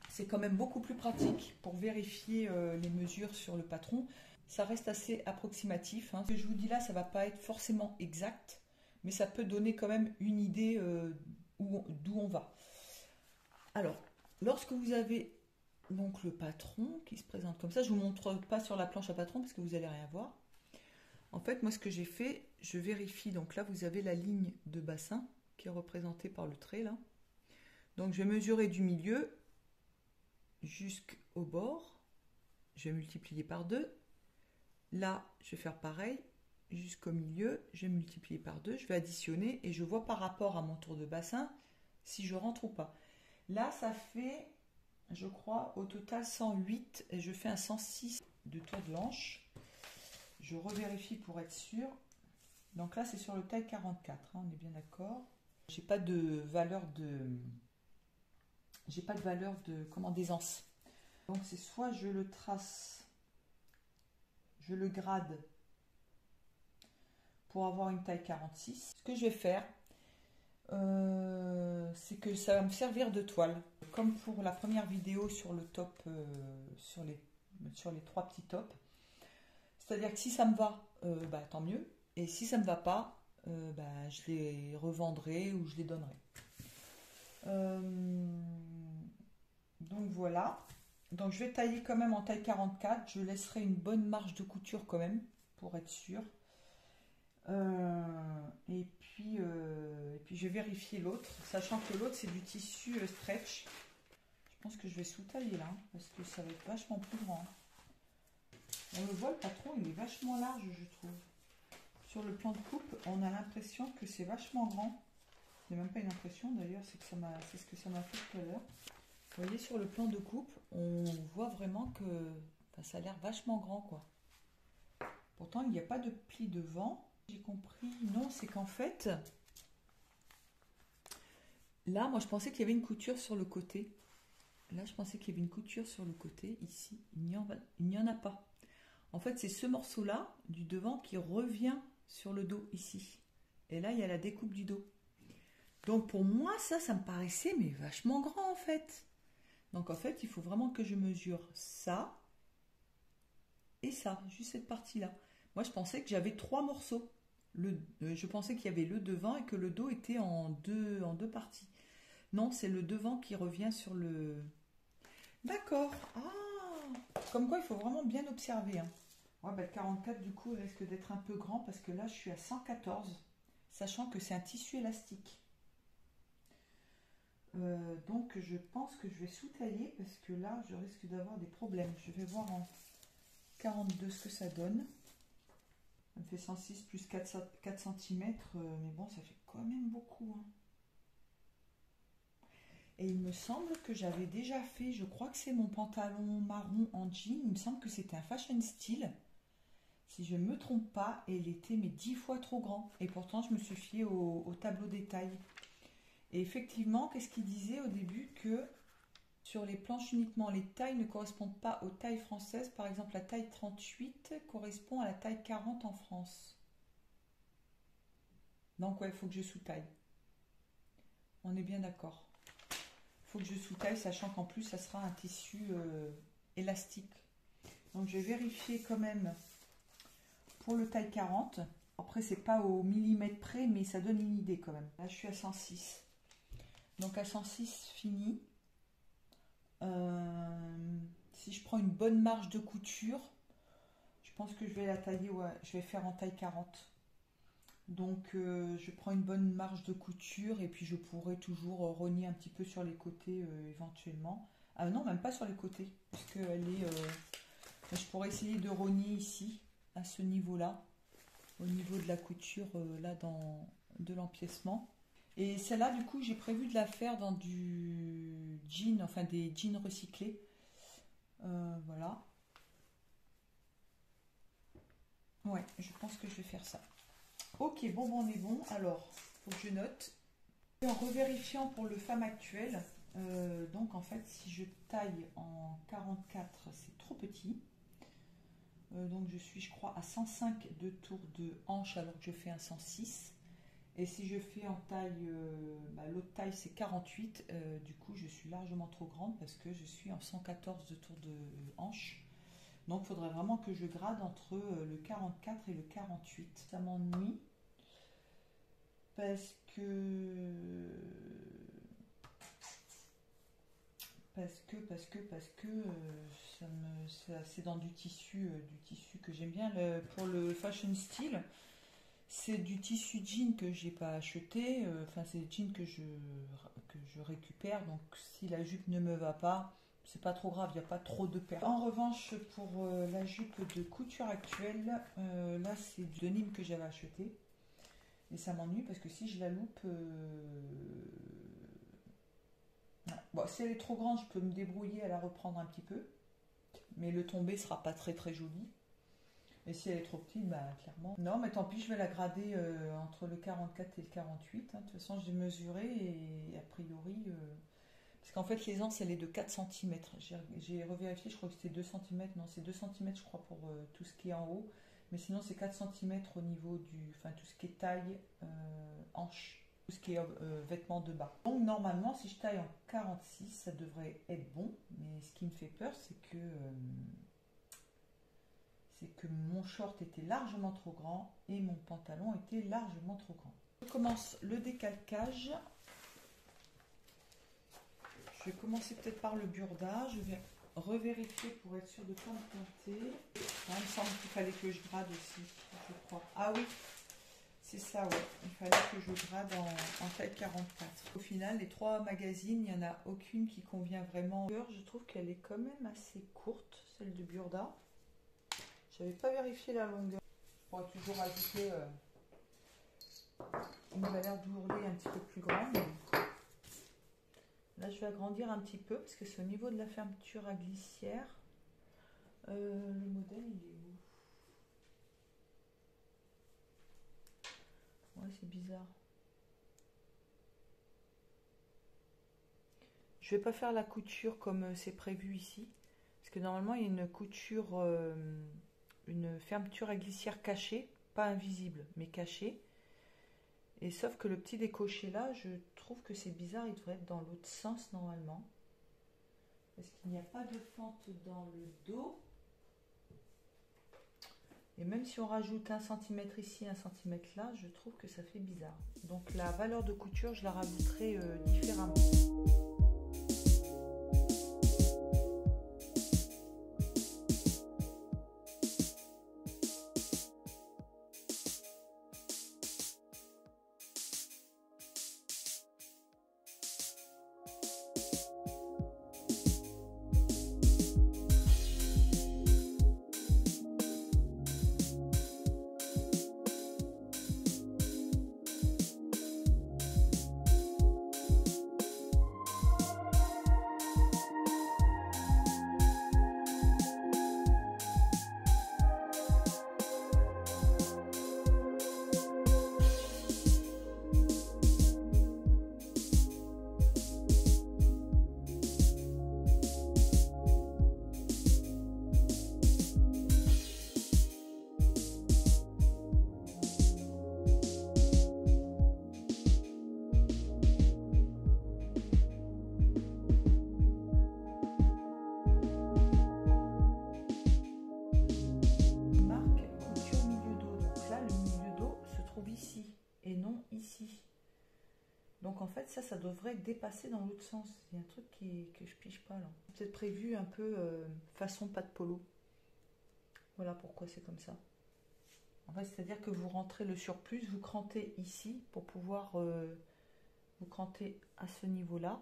c'est quand même beaucoup plus pratique pour vérifier les mesures sur le patron. Ça reste assez approximatif. Hein. Ce que je vous dis là, ça ne va pas être forcément exact, mais ça peut donner quand même une idée d'où on va. Alors, lorsque vous avez donc le patron qui se présente comme ça, je ne vous montre pas sur la planche à patron parce que vous n'allez rien voir. En fait, moi, ce que j'ai fait, je vérifie. Donc là, vous avez la ligne de bassin qui est représentée par le trait là. Donc, je vais mesurer du milieu jusqu'au bord. Je vais multiplier par 2. Là, je vais faire pareil. Jusqu'au milieu, je vais multiplier par 2. Je vais additionner et je vois par rapport à mon tour de bassin si je rentre ou pas. Là, ça fait, je crois, au total 108 et je fais un 106 de tour de hanche. Je revérifie pour être sûr. Donc là, c'est sur le taille 44, hein, on est bien d'accord. J'ai pas de valeur de... d'aisance. Donc c'est soit je le trace, je le grade pour avoir une taille 46. Ce que je vais faire, c'est que ça va me servir de toile. Comme pour la première vidéo sur le top, sur les 3 petits tops. C'est-à-dire que si ça me va, bah, tant mieux. Et si ça ne me va pas, bah, je les revendrai ou je les donnerai. Donc voilà. Donc je vais tailler quand même en taille 44. Je laisserai une bonne marge de couture quand même, pour être sûr. Et puis je vais vérifier l'autre, sachant que l'autre c'est du tissu stretch. Je pense que je vais sous-tailler là, parce que ça va être vachement plus grand. On le voit, le patron, il est vachement large, je trouve. Sur le plan de coupe, on a l'impression que c'est vachement grand. C'est même pas une impression d'ailleurs, c'est ce que ça m'a fait tout à l'heure. Vous voyez, sur le plan de coupe, on voit vraiment que ça a l'air vachement grand, quoi. Pourtant, il n'y a pas de pli devant. J'ai compris. Non, c'est qu'en fait, là, moi, je pensais qu'il y avait une couture sur le côté. Là, je pensais qu'il y avait une couture sur le côté. Ici, il n'y en a pas. En fait, c'est ce morceau-là, du devant, qui revient sur le dos, ici. Et là, il y a la découpe du dos. Donc, pour moi, ça me paraissait mais vachement grand, en fait. Donc, en fait, il faut vraiment que je mesure ça et ça, juste cette partie-là. Moi, je pensais que j'avais 3 morceaux. Je pensais qu'il y avait le devant et que le dos était en deux parties. Non, c'est le devant qui revient sur le... D'accord. Ah, comme quoi, il faut vraiment bien observer. Hein. Ouais, le 44, du coup, risque d'être un peu grand parce que là, je suis à 114, sachant que c'est un tissu élastique. Donc, je pense que je vais sous-tailler parce que là, je risque d'avoir des problèmes. Je vais voir en 42 ce que ça donne. Ça me fait 106 plus 4 cm, mais bon, ça fait quand même beaucoup. Hein. Et il me semble que j'avais déjà fait, je crois que c'est mon pantalon marron en jean, il me semble que c'était un fashion style, si je ne me trompe pas, et il était mais 10 fois trop grand. Et pourtant, je me suis fiée au tableau des tailles. Et effectivement, qu'est-ce qu'il disait au début? Que sur les planches uniquement, les tailles ne correspondent pas aux tailles françaises. Par exemple, la taille 38 correspond à la taille 40 en France. Donc, ouais, il faut que je sous-taille. On est bien d'accord. Il faut que je sous-taille, sachant qu'en plus, ça sera un tissu élastique. Donc, je vais vérifier quand même pour le taille 40. Après, c'est pas au millimètre près, mais ça donne une idée quand même. Là, je suis à 106. Donc, à 106, fini. Si je prends une bonne marge de couture, je pense que je vais la tailler, ouais, je vais faire en taille 40. Donc je prends une bonne marge de couture et puis je pourrai toujours rogner un petit peu sur les côtés éventuellement. Ah non, même pas sur les côtés, parce qu'elle est... je pourrais essayer de rogner ici, à ce niveau-là, au niveau de la couture, là, de l'empiècement. Et celle-là, du coup, j'ai prévu de la faire dans du jean, enfin des jeans recyclés. Voilà. Ouais, je pense que je vais faire ça. Ok, bon, on est bon. Alors, faut que je note. Et en revérifiant pour le femme actuelle, donc en fait, si je taille en 44, c'est trop petit. Donc je suis, je crois, à 105 de tour de hanche alors que je fais un 106. Et si je fais en taille, l'autre taille c'est 48, du coup je suis largement trop grande parce que je suis en 114 de tour de hanche. Donc il faudrait vraiment que je grade entre le 44 et le 48. Ça m'ennuie parce que c'est dans du tissu que j'aime bien. Pour le fashion style, c'est du tissu jean que j'ai pas acheté. Enfin, c'est des jeans que je récupère. Donc, si la jupe ne me va pas, c'est pas trop grave. Il n'y a pas trop de pertes. En revanche, pour la jupe de couture actuelle, là, c'est du denim que j'avais acheté. Et ça m'ennuie parce que si je la loupe, bon, si elle est trop grande, je peux me débrouiller à la reprendre un petit peu. Mais le tombé sera pas très très joli. Et si elle est trop petite, bah clairement. Non, mais tant pis, je vais la grader entre le 44 et le 48. Hein. De toute façon, j'ai mesuré et a priori. Parce qu'en fait, l'aisance, elle est de 4 cm. J'ai revérifié, je crois que c'était 2 cm. Non, c'est 2 cm, je crois, pour tout ce qui est en haut. Mais sinon, c'est 4 cm au niveau du. Enfin, tout ce qui est taille, hanche, tout ce qui est vêtements de bas. Donc, normalement, si je taille en 46, ça devrait être bon. Mais ce qui me fait peur, c'est que mon short était largement trop grand et mon pantalon était largement trop grand. Je commence le décalcage. Je vais commencer peut-être par le burda. Je vais revérifier pour être sûr de ne pas me planter. Il me semble qu'il fallait que je grade aussi, je crois. Ah oui, C'est ça, ouais. Il fallait que je grade en taille 44. Au final, les 3 magazines, il n'y en a aucune qui convient vraiment. Je trouve qu'elle est quand même assez courte, celle de Burda. J'avais pas vérifié la longueur. Je pourrais toujours ajouter une valeur d'ourlet un petit peu plus grande. Là, je vais agrandir un petit peu parce que c'est au niveau de la fermeture à glissière. Le modèle, il est où? Ouais, c'est bizarre. Je vais pas faire la couture comme c'est prévu ici. Parce que normalement, il y a une couture, une fermeture à glissière cachée. Pas invisible, mais cachée. Et sauf que le petit décoché là, je trouve que c'est bizarre, il devrait être dans l'autre sens normalement. Parce qu'il n'y a pas de fente dans le dos. Et même si on rajoute 1 cm ici, 1 cm là, je trouve que ça fait bizarre. Donc la valeur de couture, je la rajouterai différemment. Donc en fait ça devrait dépasser dans l'autre sens. Il y a un truc que je pige pas là. Peut-être prévu un peu façon pas de polo. Voilà pourquoi c'est comme ça. En fait c'est-à-dire que vous rentrez le surplus, vous crantez ici pour pouvoir vous cranter à ce niveau là.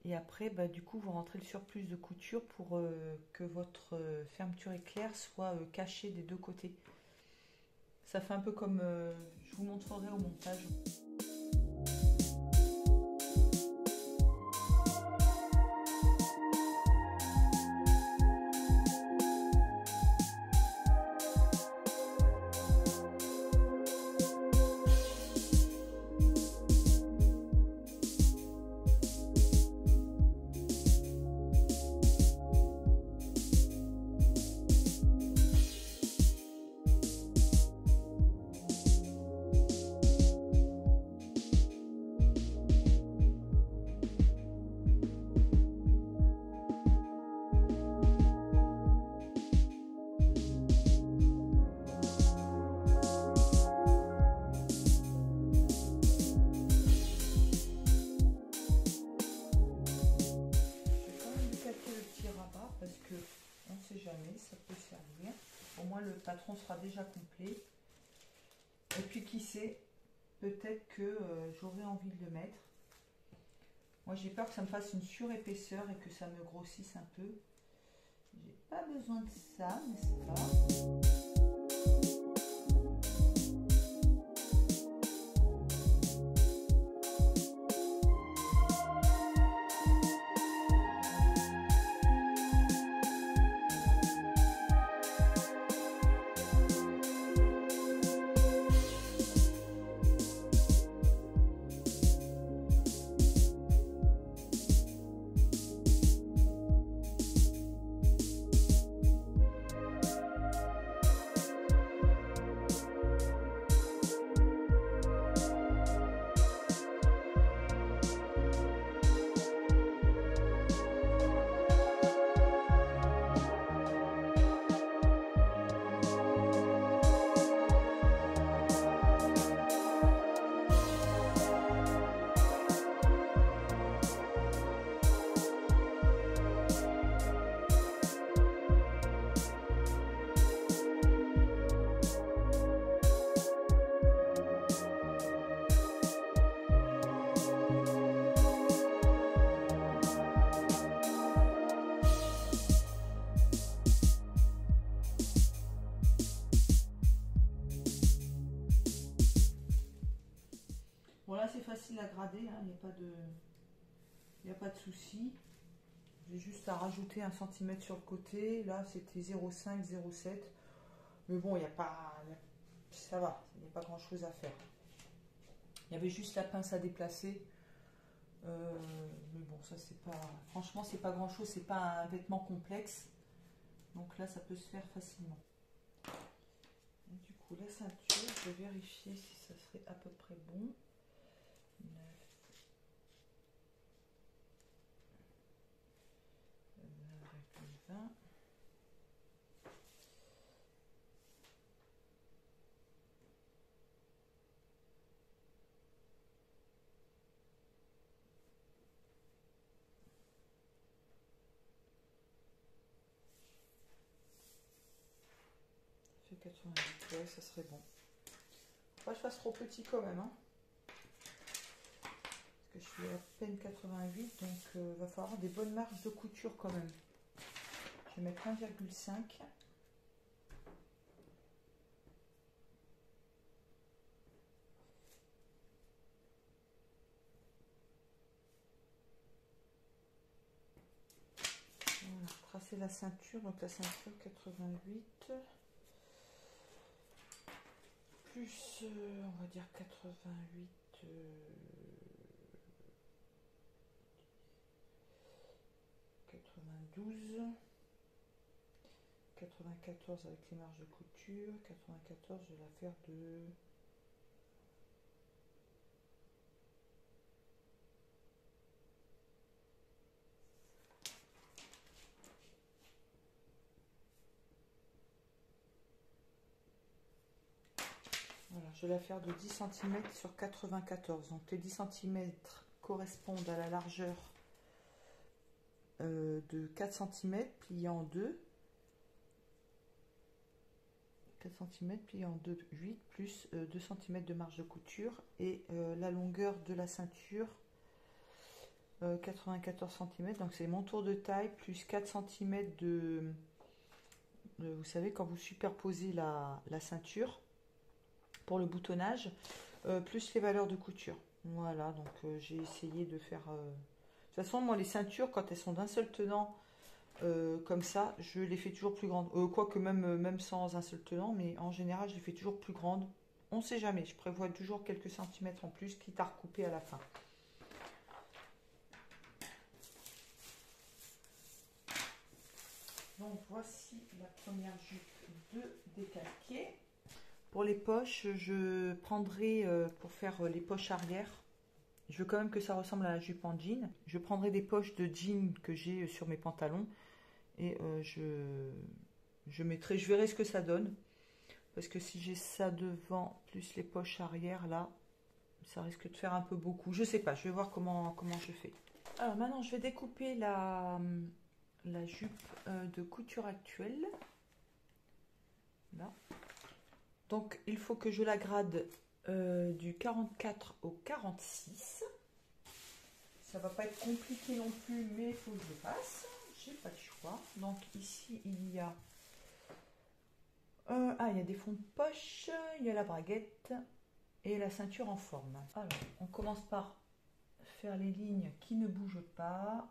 Et après bah, du coup vous rentrez le surplus de couture pour que votre fermeture éclair soit cachée des deux côtés. Ça fait un peu comme je vous montrerai au montage. Ça peut servir. Au moins le patron sera déjà complet. Et puis qui sait, peut-être que j'aurai envie de le mettre. Moi j'ai peur que ça me fasse une surépaisseur et que ça me grossisse un peu. J'ai pas besoin de ça, n'est-ce pas? facile à grader, hein, il n'y a pas de souci. J'ai juste à rajouter 1 cm sur le côté. Là, c'était 0,5, 0,7. Mais bon, il n'y a pas... Ça va, il n'y a pas grand-chose à faire. Il y avait juste la pince à déplacer. Mais bon, ça, c'est pas... Franchement, c'est pas grand-chose. C'est pas un vêtement complexe. Donc là, ça peut se faire facilement. Et du coup, la ceinture, je vais vérifier si ça serait à peu près bon. 9,20. Ça fait 88, ouais, ça serait bon. Faut pas que je fasse trop petit quand même, hein. Parce que je suis à peine 88, donc va falloir des bonnes marges de couture quand même. Je vais mettre 1,5. Voilà, tracer la ceinture, donc la ceinture 88 plus on va dire 88 92 94 avec les marges de couture. 94, je vais la faire de... Voilà, je vais la faire de 10 cm sur 94. Donc les 10 cm correspondent à la largeur de 4 cm plié en deux. 4 cm plié en 2, 8 plus 2 cm de marge de couture et la longueur de la ceinture 94 cm, donc c'est mon tour de taille plus 4 cm vous savez quand vous superposez la ceinture pour le boutonnage plus les valeurs de couture. Voilà, donc j'ai essayé de faire de toute façon moi les ceintures quand elles sont d'un seul tenant comme ça, je les fais toujours plus grandes. Quoique même sans un seul tenant, mais en général, je les fais toujours plus grandes. On ne sait jamais, je prévois toujours quelques centimètres en plus, quitte à recouper à la fin. Donc voici la première jupe de décalqué. Pour les poches, je prendrai, pour faire les poches arrière, je veux quand même que ça ressemble à la jupe en jean. Je prendrai des poches de jean que j'ai sur mes pantalons. Et je verrai ce que ça donne. Parce que si j'ai ça devant, plus les poches arrière, là, ça risque de faire un peu beaucoup. Je sais pas, je vais voir comment je fais. Alors maintenant, je vais découper la jupe de couture actuelle. Là. Donc, il faut que je la grade du 44 au 46. Ça va pas être compliqué non plus, mais il faut que je le fasse. J'ai pas le choix. Donc ici, il y a... il y a des fonds de poche, il y a la braguette et la ceinture en forme. Alors, on commence par faire les lignes qui ne bougent pas.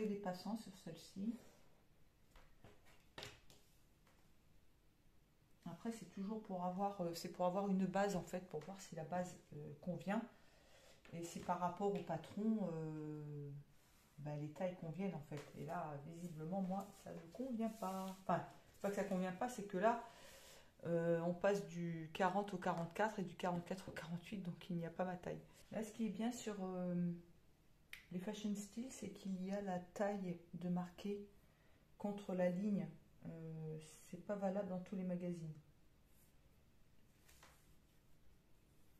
très dépassant sur celle-ci. Après, c'est toujours pour avoir une base en fait, pour voir si la base convient. Et c'est par rapport au patron, les tailles conviennent en fait. Et là, visiblement, moi, ça ne convient pas. Enfin, pas que ça ne convient pas, c'est que là, on passe du 40 au 44 et du 44 au 48, donc il n'y a pas ma taille. Là, ce qui est bien sur les fashion styles, c'est qu'il y a la taille de marqué contre la ligne. C'est pas valable dans tous les magazines.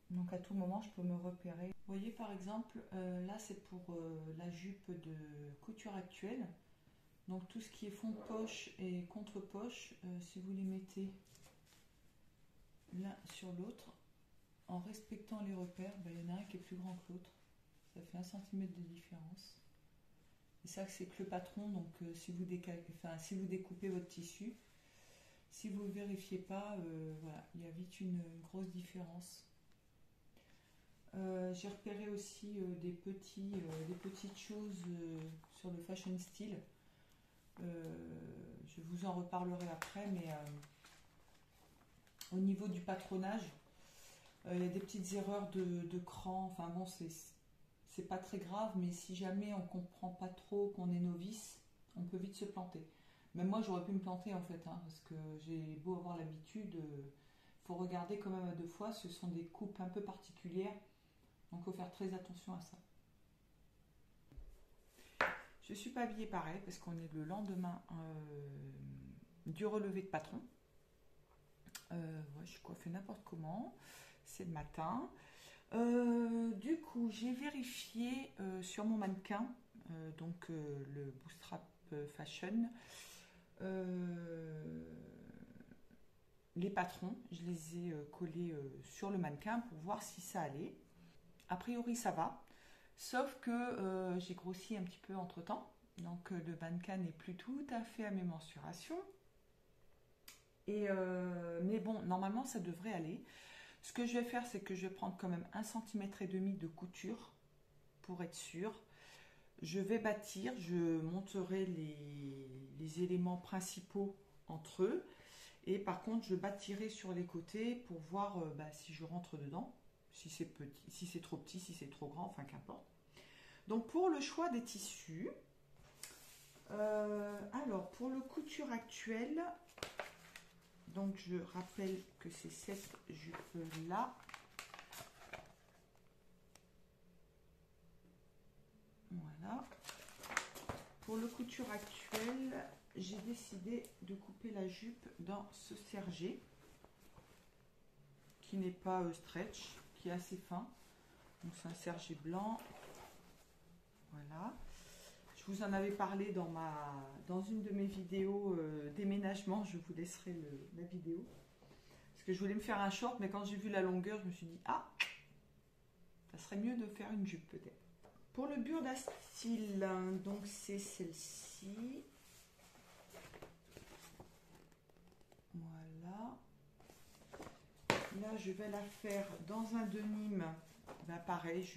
Donc à tout moment, je peux me repérer. Vous voyez par exemple, là c'est pour la jupe de couture actuelle. Donc tout ce qui est fond de poche et contre-poche, si vous les mettez l'un sur l'autre, en respectant les repères, il y en a un qui est plus grand que l'autre. Ça fait 1 cm de différence. Et ça c'est que le patron, donc si vous découpez votre tissu, si vous ne vérifiez pas, voilà, il y a vite une grosse différence. J'ai repéré aussi des petites choses sur le fashion style. Je vous en reparlerai après, mais au niveau du patronage, il y a des petites erreurs de cran. Enfin bon, c'est pas très grave, mais si jamais on comprend pas trop, qu'on est novice, on peut vite se planter. Même moi, j'aurais pu me planter en fait, parce que j'ai beau avoir l'habitude, faut regarder quand même à 2 fois. Ce sont des coupes un peu particulières. Donc il faut faire très attention à ça. Je ne suis pas habillée pareil parce qu'on est le lendemain du relevé de patron. Je suis coiffée n'importe comment. C'est le matin. Du coup, j'ai vérifié sur mon mannequin, le Bootstrap Fashion, les patrons. Je les ai collés sur le mannequin pour voir si ça allait. A priori, ça va, sauf que j'ai grossi un petit peu entre temps, donc le mannequin n'est plus tout à fait à mes mensurations. Mais bon, normalement, ça devrait aller. Ce que je vais faire, c'est que je vais prendre quand même 1,5 cm de couture pour être sûr. Je vais bâtir, je monterai les éléments principaux entre eux. Et par contre, je bâtirai sur les côtés pour voir si je rentre dedans. Si c'est petit, si c'est trop petit, si c'est trop grand, enfin qu'importe. Donc pour le choix des tissus, alors pour le couture actuelle, donc je rappelle que c'est cette jupe là. Voilà. Pour le couture actuelle, j'ai décidé de couper la jupe dans ce sergé qui n'est pas stretch, qui est assez fin. Donc c'est un sergé blanc. Voilà. Je vous en avais parlé dans une de mes vidéos déménagement. Je vous laisserai la vidéo. Parce que je voulais me faire un short, mais quand j'ai vu la longueur, je me suis dit, ah, ça serait mieux de faire une jupe peut-être. Pour le Burda Style, donc c'est celle-ci. Voilà. Là, je vais la faire dans un denim. Pareil,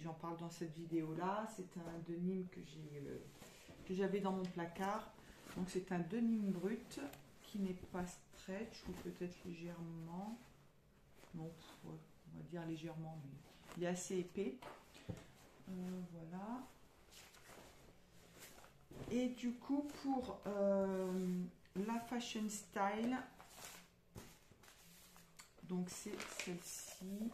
j'en parle dans cette vidéo-là. C'est un denim que j'avais dans mon placard. Donc, c'est un denim brut qui n'est pas stretch ou peut-être légèrement. Non, on va dire légèrement, mais il est assez épais. Voilà. Et du coup, pour la fashion style, donc c'est celle-ci.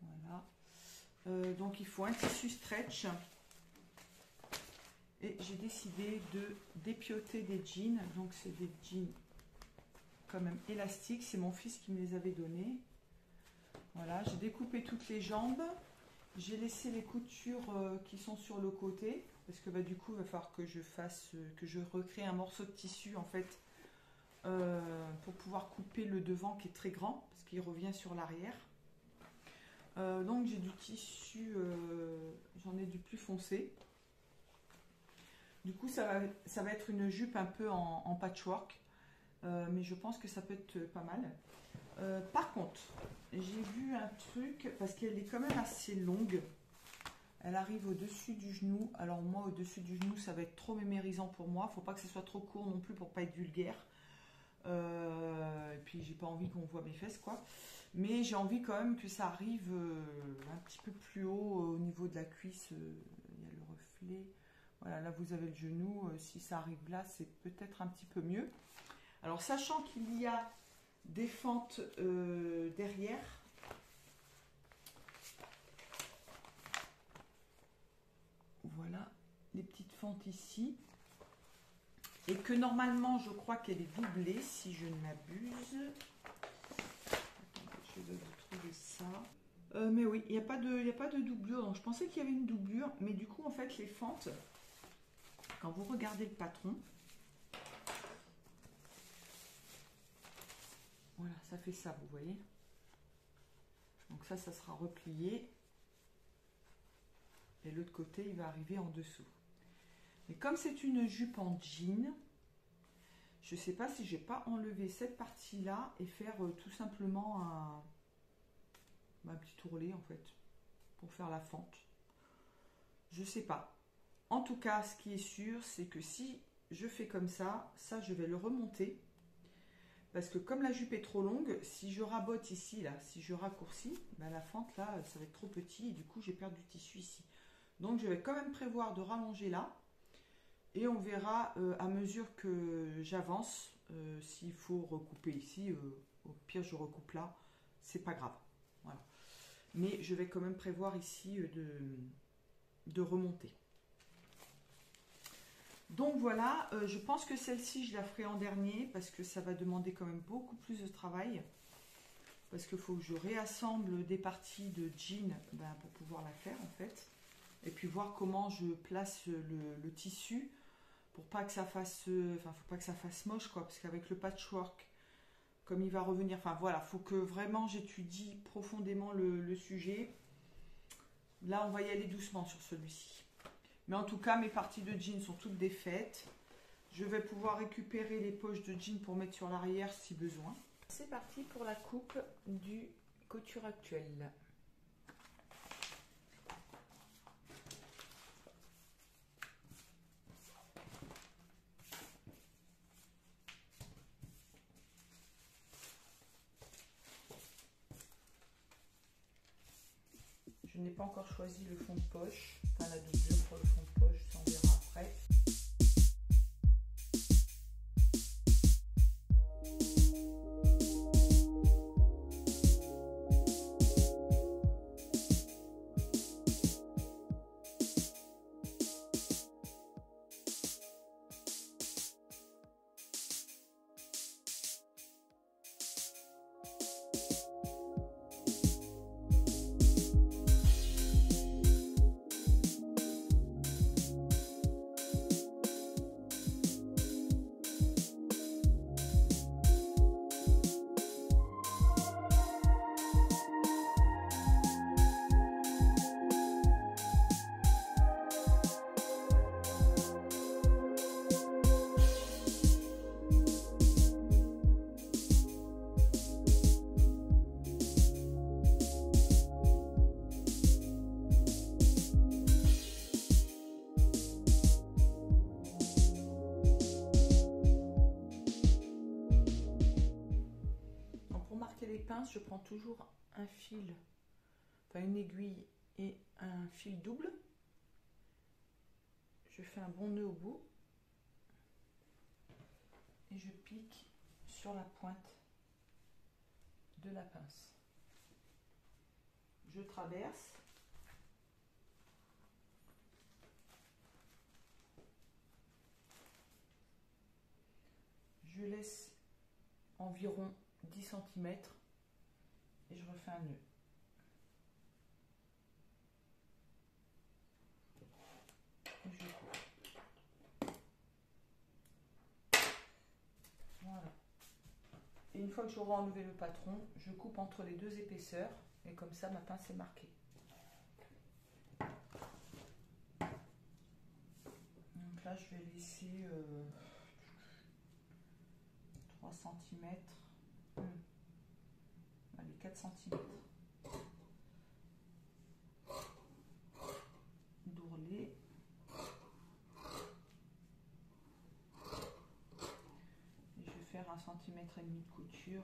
Voilà. Donc il faut un tissu stretch. Et j'ai décidé de dépioter des jeans. Donc c'est des jeans quand même élastiques. C'est mon fils qui me les avait donnés. Voilà, j'ai découpé toutes les jambes. J'ai laissé les coutures qui sont sur le côté. Parce que du coup, il va falloir que je recrée un morceau de tissu en fait. Pour pouvoir couper le devant qui est très grand. Parce qu'il revient sur l'arrière. Donc j'ai du tissu, j'en ai du plus foncé. Du coup ça va être une jupe un peu en patchwork, mais je pense que ça peut être pas mal. Par contre, j'ai vu un truc, parce qu'elle est quand même assez longue. Elle arrive au-dessus du genou. Alors moi, au-dessus du genou, ça va être trop mémérisant pour moi. Faut pas que ce soit trop court non plus pour pas être vulgaire. Et puis j'ai pas envie qu'on voit mes fesses, quoi. Mais j'ai envie quand même que ça arrive un petit peu plus haut au niveau de la cuisse. Il y a le reflet. Voilà, là vous avez le genou. Si ça arrive là, c'est peut-être un petit peu mieux. Alors sachant qu'il y a des fentes derrière. Voilà, les petites fentes ici. Et que normalement, je crois qu'elle est doublée, si je ne m'abuse. Je vais vous trouver ça. Mais oui, il n'y a pas de doublure. Donc, je pensais qu'il y avait une doublure. Mais du coup, en fait, les fentes, quand vous regardez le patron, voilà, ça fait ça, vous voyez. Donc ça sera replié. Et l'autre côté, il va arriver en dessous. Mais comme c'est une jupe en jean, je ne sais pas si je vais pas enlever cette partie-là et faire tout simplement un petit ourlet en fait, pour faire la fente. Je ne sais pas. En tout cas, ce qui est sûr, c'est que si je fais comme ça, je vais le remonter. Parce que comme la jupe est trop longue, si je rabote ici, là, si je raccourcis, ben la fente là, ça va être trop petit et du coup, j'ai perdu du tissu ici. Donc, je vais quand même prévoir de rallonger là. Et on verra à mesure que j'avance s'il faut recouper ici. Au pire, je recoupe là. C'est pas grave. Voilà. Mais je vais quand même prévoir ici de remonter. Donc voilà, je pense que celle-ci, je la ferai en dernier parce que ça va demander quand même beaucoup plus de travail. Parce qu'il faut que je réassemble des parties de jean pour pouvoir la faire en fait. Et puis voir comment je place le tissu. Pour pas que ça fasse, faut pas que ça fasse moche, quoi, parce qu'avec le patchwork, comme il va revenir, voilà, faut que vraiment j'étudie profondément le sujet. Là, on va y aller doucement sur celui-ci. Mais en tout cas, mes parties de jean sont toutes défaites. Je vais pouvoir récupérer les poches de jean pour mettre sur l'arrière si besoin. C'est parti pour la coupe du couture actuelle. Je n'ai pas encore choisi le fond de poche, enfin la doublure pour le fond de poche, ça on verra après. Je prends toujours un fil, enfin une aiguille et un fil double. Je fais un bon nœud au bout et je pique sur la pointe de la pince. Je traverse. Je laisse environ 10 cm. Et je refais un nœud. Et je coupe. Voilà. Et une fois que j'aurai enlevé le patron, je coupe entre les deux épaisseurs. Et comme ça, ma pince est marquée. Donc là, je vais laisser 3 cm. Allez, 4 cm. 1,5 centimètre de couture.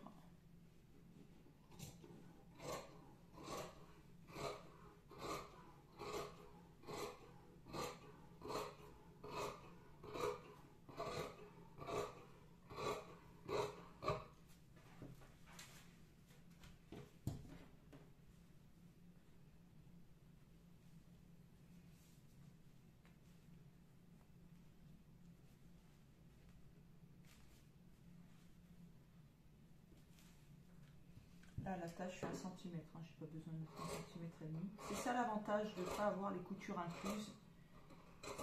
Là, la tâche, je suis à 1 centimètre, hein, je n'ai pas besoin de 1,5 centimètre. C'est ça l'avantage de ne pas avoir les coutures incluses,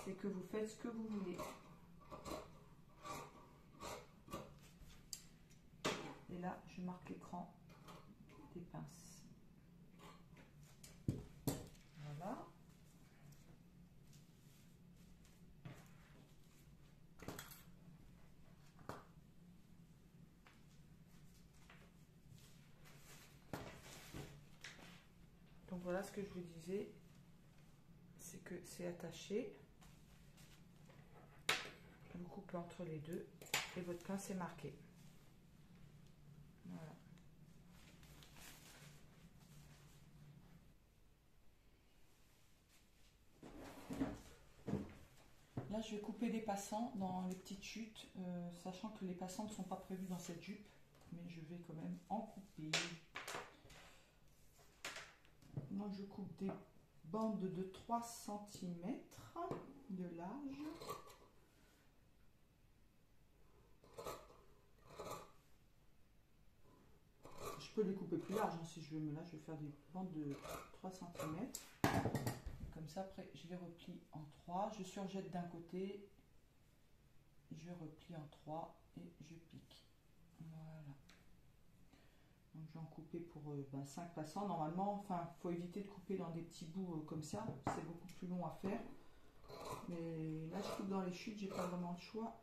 c'est que vous faites ce que vous voulez. Et là, je marque l'écran des pinces. Voilà. Donc voilà ce que je vous disais, c'est que c'est attaché. Vous coupez entre les deux et votre pince est marquée. Voilà. Là, je vais couper des passants dans les petites chutes, sachant que les passants ne sont pas prévus dans cette jupe, mais je vais quand même en couper. Donc, je coupe des bandes de 3 cm de large. Je peux les couper plus larges hein, si je veux, mais là, je vais faire des bandes de 3 cm. Comme ça, après, je les replie en 3. Je surjette d'un côté, je replie en 3 et je pique. Voilà. Donc, je vais en couper pour 5 passants. Normalement, enfin, il faut éviter de couper dans des petits bouts comme ça. C'est beaucoup plus long à faire. Mais là, je coupe dans les chutes, j'ai pas vraiment le choix.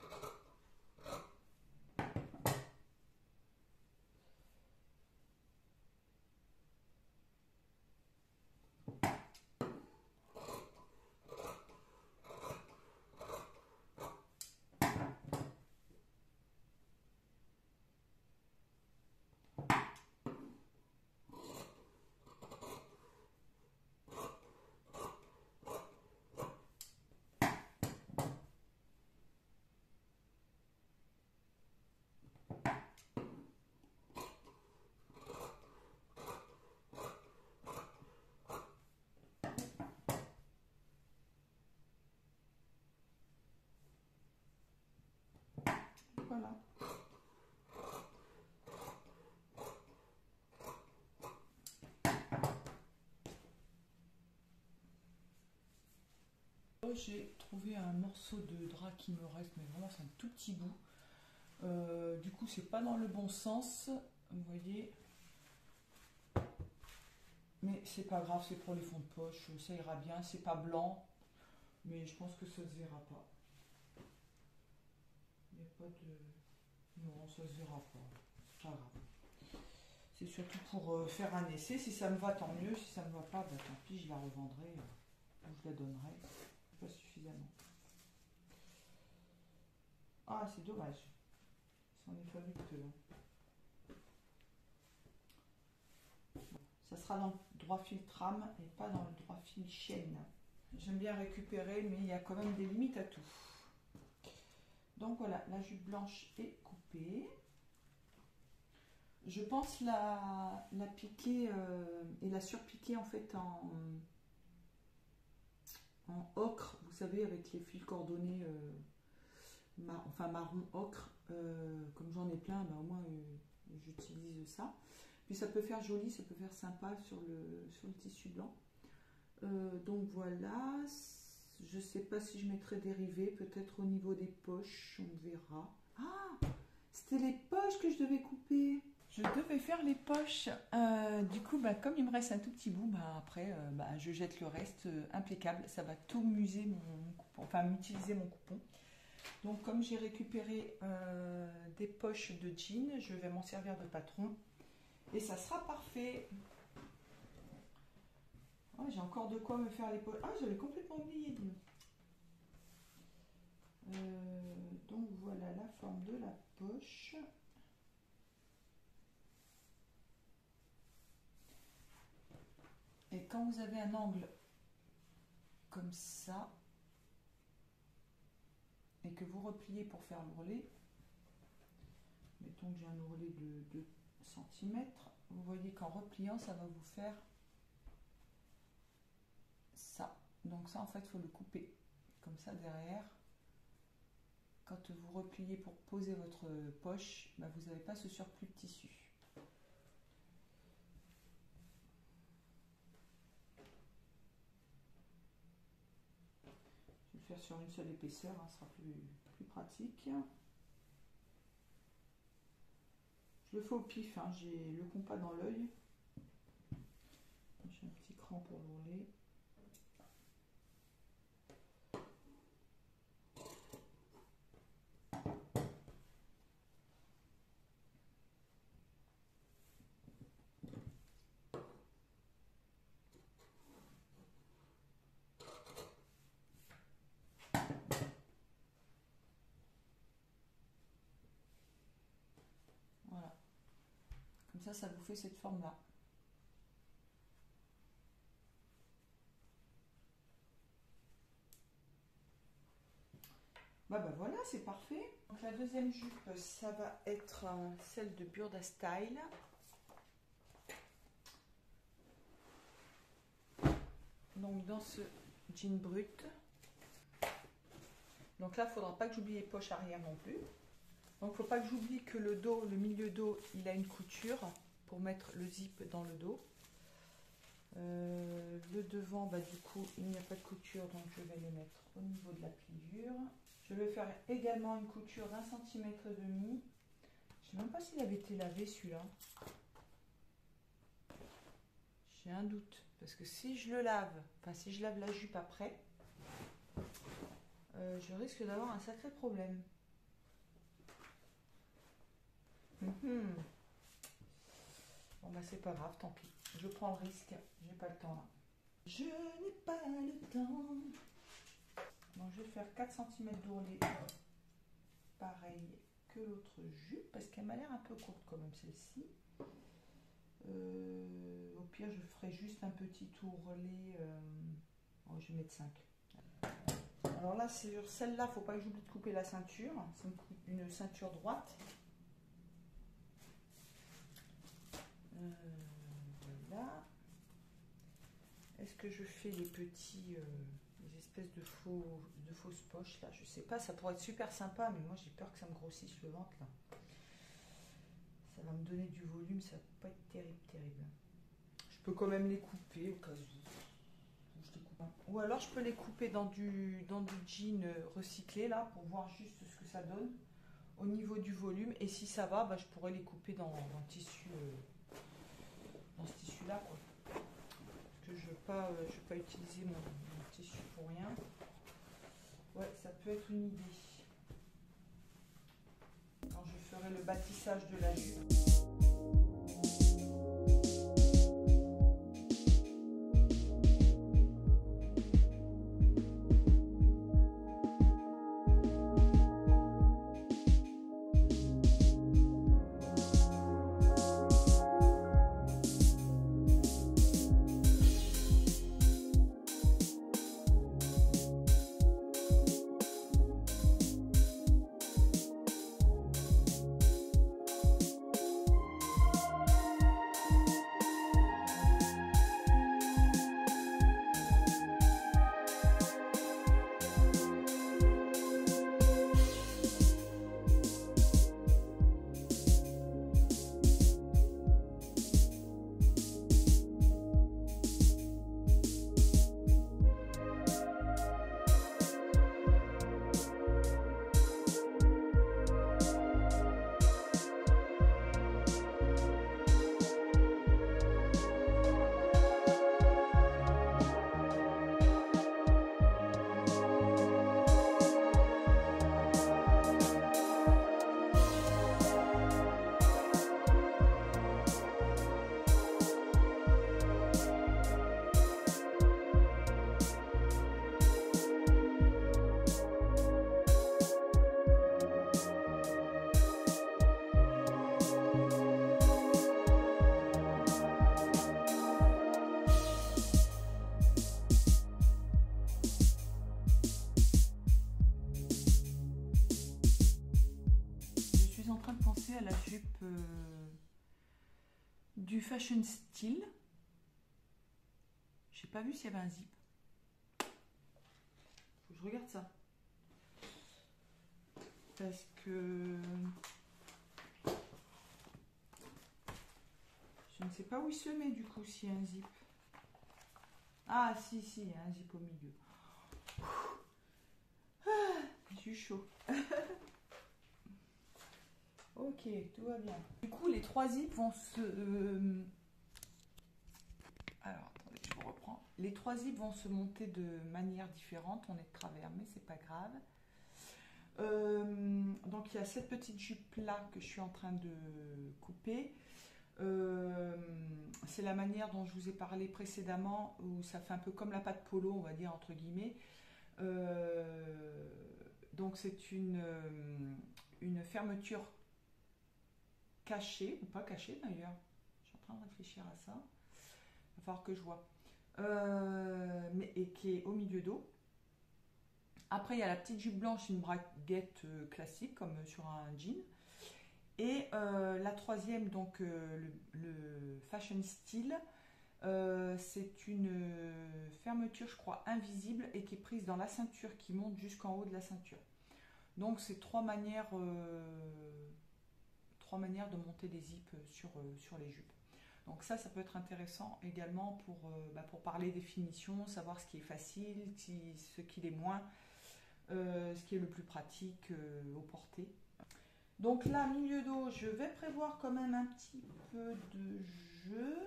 Voilà. J'ai trouvé un morceau de drap qui me reste, mais vraiment c'est un tout petit bout. Du coup, c'est pas dans le bon sens, vous voyez. Mais c'est pas grave, c'est pour les fonds de poche, ça ira bien. C'est pas blanc, mais je pense que ça se verra pas. Il n'y a pas de... Non, ça se verra pas. C'est pas grave. C'est surtout pour faire un essai. Si ça me va, tant mieux. Si ça me va pas, bah, tant pis, je la revendrai ou je la donnerai. Pas suffisamment. Ah, c'est dommage. C'en est fallu que là. Ça sera dans le droit fil trame et pas dans le droit fil chaîne. J'aime bien récupérer, mais il y a quand même des limites à tout. Donc voilà, la jupe blanche est coupée. Je pense la piquer et la surpiquer en fait en ocre, vous savez, avec les fils cordonnés, enfin marron ocre. Comme j'en ai plein, bah, au moins j'utilise ça. Puis ça peut faire joli, ça peut faire sympa sur le tissu blanc. Donc voilà, je ne sais pas si je mettrai des rivets, peut-être au niveau des poches, on verra. Ah, c'était les poches que je devais couper. Je devais faire les poches. Du coup, bah, comme il me reste un tout petit bout, bah, après, je jette le reste impeccable. Ça va tout muser mon coupon, enfin m'utiliser mon coupon. Donc, comme j'ai récupéré des poches de jean, je vais m'en servir de patron. Et ça sera parfait. Oh, j'ai encore de quoi me faire les poches. Ah, j'avais complètement oublié. Donc voilà la forme de la poche. quand vous avez un angle comme ça, et que vous repliez pour faire l'ourlet, mettons que j'ai un ourlet de 2 cm, vous voyez qu'en repliant, ça va vous faire ça. Donc ça, en fait, il faut le couper comme ça derrière. Quand vous repliez pour poser votre poche, bah, vous n'avez pas ce surplus de tissu. Je vais le faire sur une seule épaisseur, hein, ce sera plus pratique. Je le fais au pif, hein, j'ai le compas dans l'œil. J'ai un petit cran pour l'ourlet. Voilà. Comme ça vous fait cette forme-là. Bah voilà, c'est parfait. Donc la deuxième jupe, ça va être celle de Burda Style. Donc dans ce jean brut. Donc là, il ne faudra pas que j'oublie les poches arrière non plus. Donc il ne faut pas que j'oublie que le dos, le milieu dos, il a une couture pour mettre le zip dans le dos. Le devant, bah, du coup, il n'y a pas de couture, donc je vais les mettre au niveau de la pliure. Je vais faire également une couture d'1,5 cm. Je ne sais même pas s'il avait été lavé celui-là. J'ai un doute, parce que si je le lave, enfin si je lave la jupe après, je risque d'avoir un sacré problème. Bon bah c'est pas grave, tant pis. Je prends le risque, j'ai pas le temps là. Je n'ai pas le temps. Donc je vais faire 4 cm d'ourlet. Pareil que l'autre jupe, parce qu'elle m'a l'air un peu courte quand même celle-ci. Au pire je ferai juste un petit ourlet. Je vais mettre 5. Alors là sur celle-là, faut pas que j'oublie de couper la ceinture. C'est une ceinture droite. Voilà. Est-ce que je fais les petits, les espèces de fausses poches là? Je sais pas, ça pourrait être super sympa, mais moi j'ai peur que ça me grossisse le ventre là. Ça va me donner du volume, ça va pas être terrible. Je peux quand même les couper au cas où. Je les coupe. Ou alors je peux les couper dans du jean recyclé là pour voir juste ce que ça donne au niveau du volume. Et si ça va, bah, je pourrais les couper dans ce tissu là quoi. Parce que je veux pas utiliser mon tissu pour rien. Ouais, ça peut être une idée. Quand je ferai le bâtissage de la jupe. passer à la jupe du Fashion Style. J'ai pas vu s'il y avait un zip. Faut que je regarde ça. Parce que je ne sais pas où il se met du coup s'il y a un zip. Ah si, il y a un zip au milieu. J'ai eu chaud. Ok, tout va bien. Du coup, les 3 zips vont se... Alors, attendez, je vous reprends. Les 3 zips vont se monter de manière différente. On est de travers, mais c'est pas grave. Donc, il y a cette petite jupe-là que je suis en train de couper. C'est la manière dont je vous ai parlé précédemment, où ça fait un peu comme la patte polo, on va dire, entre guillemets. Donc, c'est une fermeture cachée, ou pas cachée d'ailleurs. Je suis en train de réfléchir à ça. Il va falloir que je vois. Et qui est au milieu dos. Après, il y a la petite jupe blanche, une braguette classique, comme sur un jean. Et la troisième, donc le Fashion Style, c'est une fermeture, je crois, invisible et qui est prise dans la ceinture, qui monte jusqu'en haut de la ceinture. Donc, c'est trois manières de monter des zips sur les jupes. Donc ça peut être intéressant également pour parler des finitions, savoir ce qui est facile, ce qui l'est moins, ce qui est le plus pratique au porté. Donc là, milieu dos, je vais prévoir quand même un petit peu de jeu.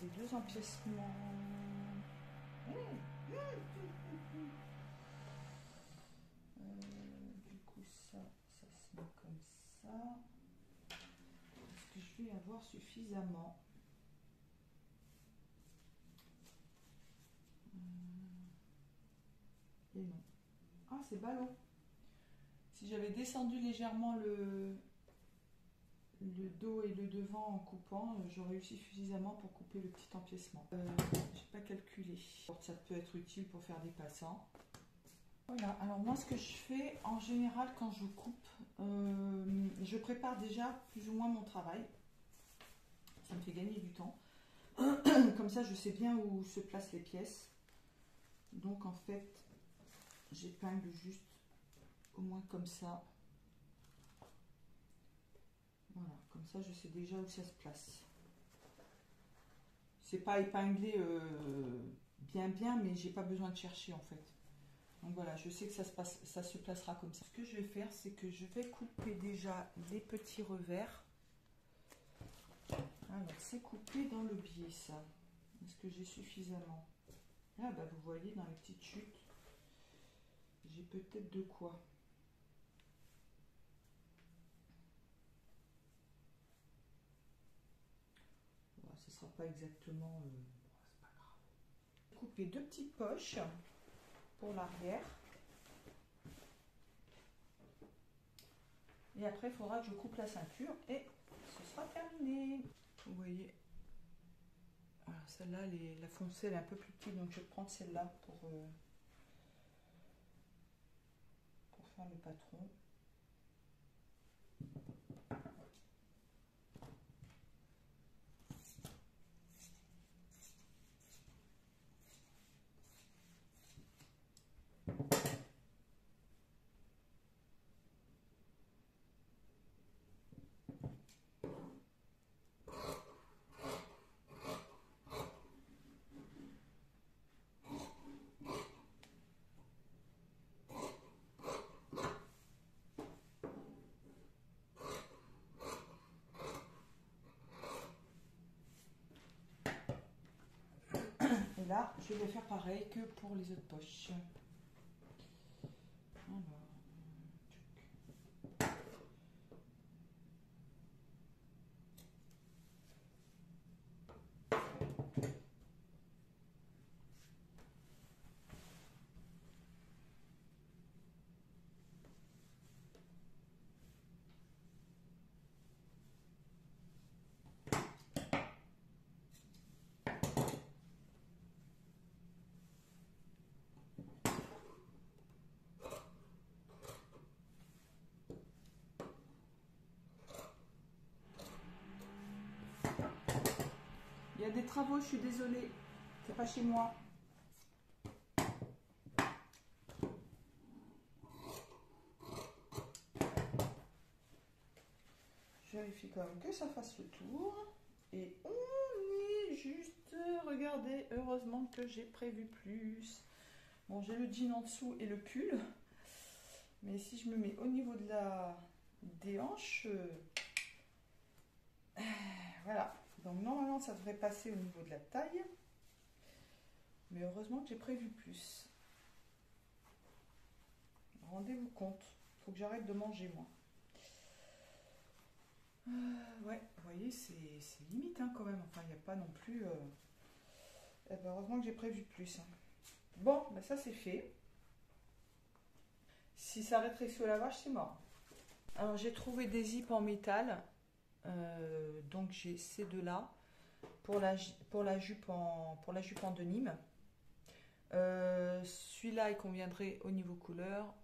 Les 2 empiècements. Du coup, ça se met comme ça. Est-ce que je vais avoir suffisamment? Et non. Ah, c'est ballot. Si j'avais descendu légèrement le dos et le devant en coupant, j'aurais eu suffisamment pour couper le petit empiècement. J'ai pas calculé. Ça peut être utile pour faire des passants. Voilà, alors moi ce que je fais en général quand je coupe, je prépare déjà plus ou moins mon travail. Ça me fait gagner du temps. Comme ça je sais bien où se placent les pièces. Donc en fait, j'épingle juste au moins comme ça. Voilà, comme ça je sais déjà où ça se place. C'est pas épinglé bien, mais j'ai pas besoin de chercher en fait. Donc voilà, je sais que ça se placera comme ça. Ce que je vais faire, c'est que je vais couper déjà les petits revers. Alors, c'est coupé dans le biais, ça. Est-ce que j'ai suffisamment? Ah bah vous voyez, dans les petites chutes, j'ai peut-être de quoi. Bon, ce ne sera pas exactement... c'est pas grave. Couper 2 petites poches pour l'arrière. Et après, il faudra que je coupe la ceinture et ce sera terminé. Vous voyez, voilà, celle-là, la foncée, elle est un peu plus petite, donc je vais prendre celle-là pour faire le patron. Et là, je vais faire pareil que pour les autres poches. Alors, Il y a des travaux, je suis désolée. C'est pas chez moi. Je vérifie quand même que ça fasse le tour. Et on est juste... Regardez, heureusement que j'ai prévu plus. Bon, j'ai le jean en dessous et le pull. Mais si je me mets au niveau de des hanches... voilà. Donc normalement, ça devrait passer au niveau de la taille. Mais heureusement que j'ai prévu plus. Rendez-vous compte. Il faut que j'arrête de manger, moi. Ouais, vous voyez, c'est limite hein, quand même. Enfin, il n'y a pas non plus... Eh ben, heureusement que j'ai prévu plus. Hein. Bon, ben ça c'est fait. Si ça rétrécit au lavage, c'est mort. Alors, j'ai trouvé des zips en métal. Donc, j'ai ces deux-là. Pour la jupe en denim. Celui-là, il conviendrait au niveau couleur.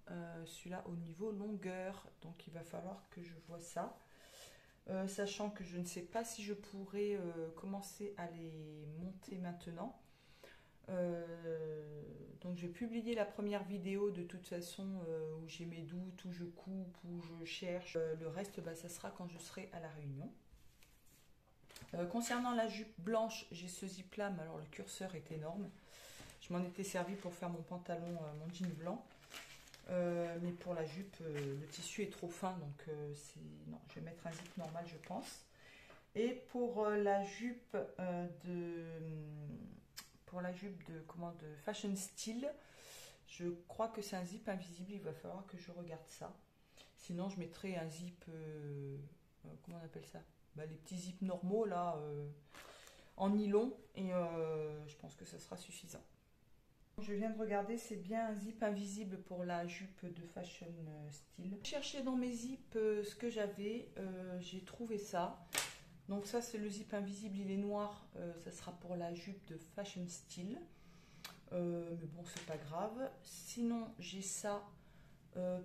Celui-là, au niveau longueur. Donc, il va falloir que je vois ça. Sachant que je ne sais pas si je pourrais commencer à les monter maintenant. Donc je vais publier la première vidéo de toute façon où j'ai mes doutes, où je coupe, où je cherche. Le reste, bah, ça sera quand je serai à la réunion. Concernant la jupe blanche, j'ai ce zip là, mais alors le curseur est énorme. Je m'en étais servi pour faire mon pantalon, mon jean blanc. Mais pour la jupe, le tissu est trop fin, donc non, je vais mettre un zip normal, je pense. Et pour la jupe de fashion style, je crois que c'est un zip invisible. Il va falloir que je regarde ça. Sinon, je mettrai un zip, comment on appelle ça? Bah, les petits zips normaux là, en nylon, et je pense que ça sera suffisant. Je viens de regarder, c'est bien un zip invisible pour la jupe de fashion style. J'ai cherché dans mes zips ce que j'avais, j'ai trouvé ça. Donc ça c'est le zip invisible, il est noir, ça sera pour la jupe de fashion style. Mais bon, c'est pas grave. Sinon, j'ai ça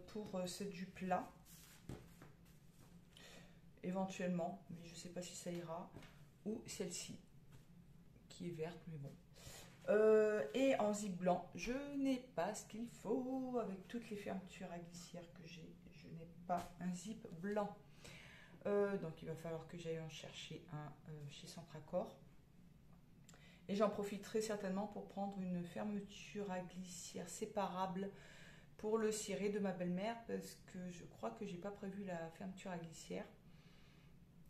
pour cette jupe là. Éventuellement, mais je sais pas si ça ira. Ou celle-ci, qui est verte, mais bon. Et en zip blanc, je n'ai pas ce qu'il faut avec toutes les fermetures à glissière que j'ai. Je n'ai pas un zip blanc. Donc il va falloir que j'aille en chercher un chez Centracor. Et j'en profiterai certainement pour prendre une fermeture à glissière séparable pour le ciré de ma belle-mère, parce que je crois que j'ai pas prévu la fermeture à glissière.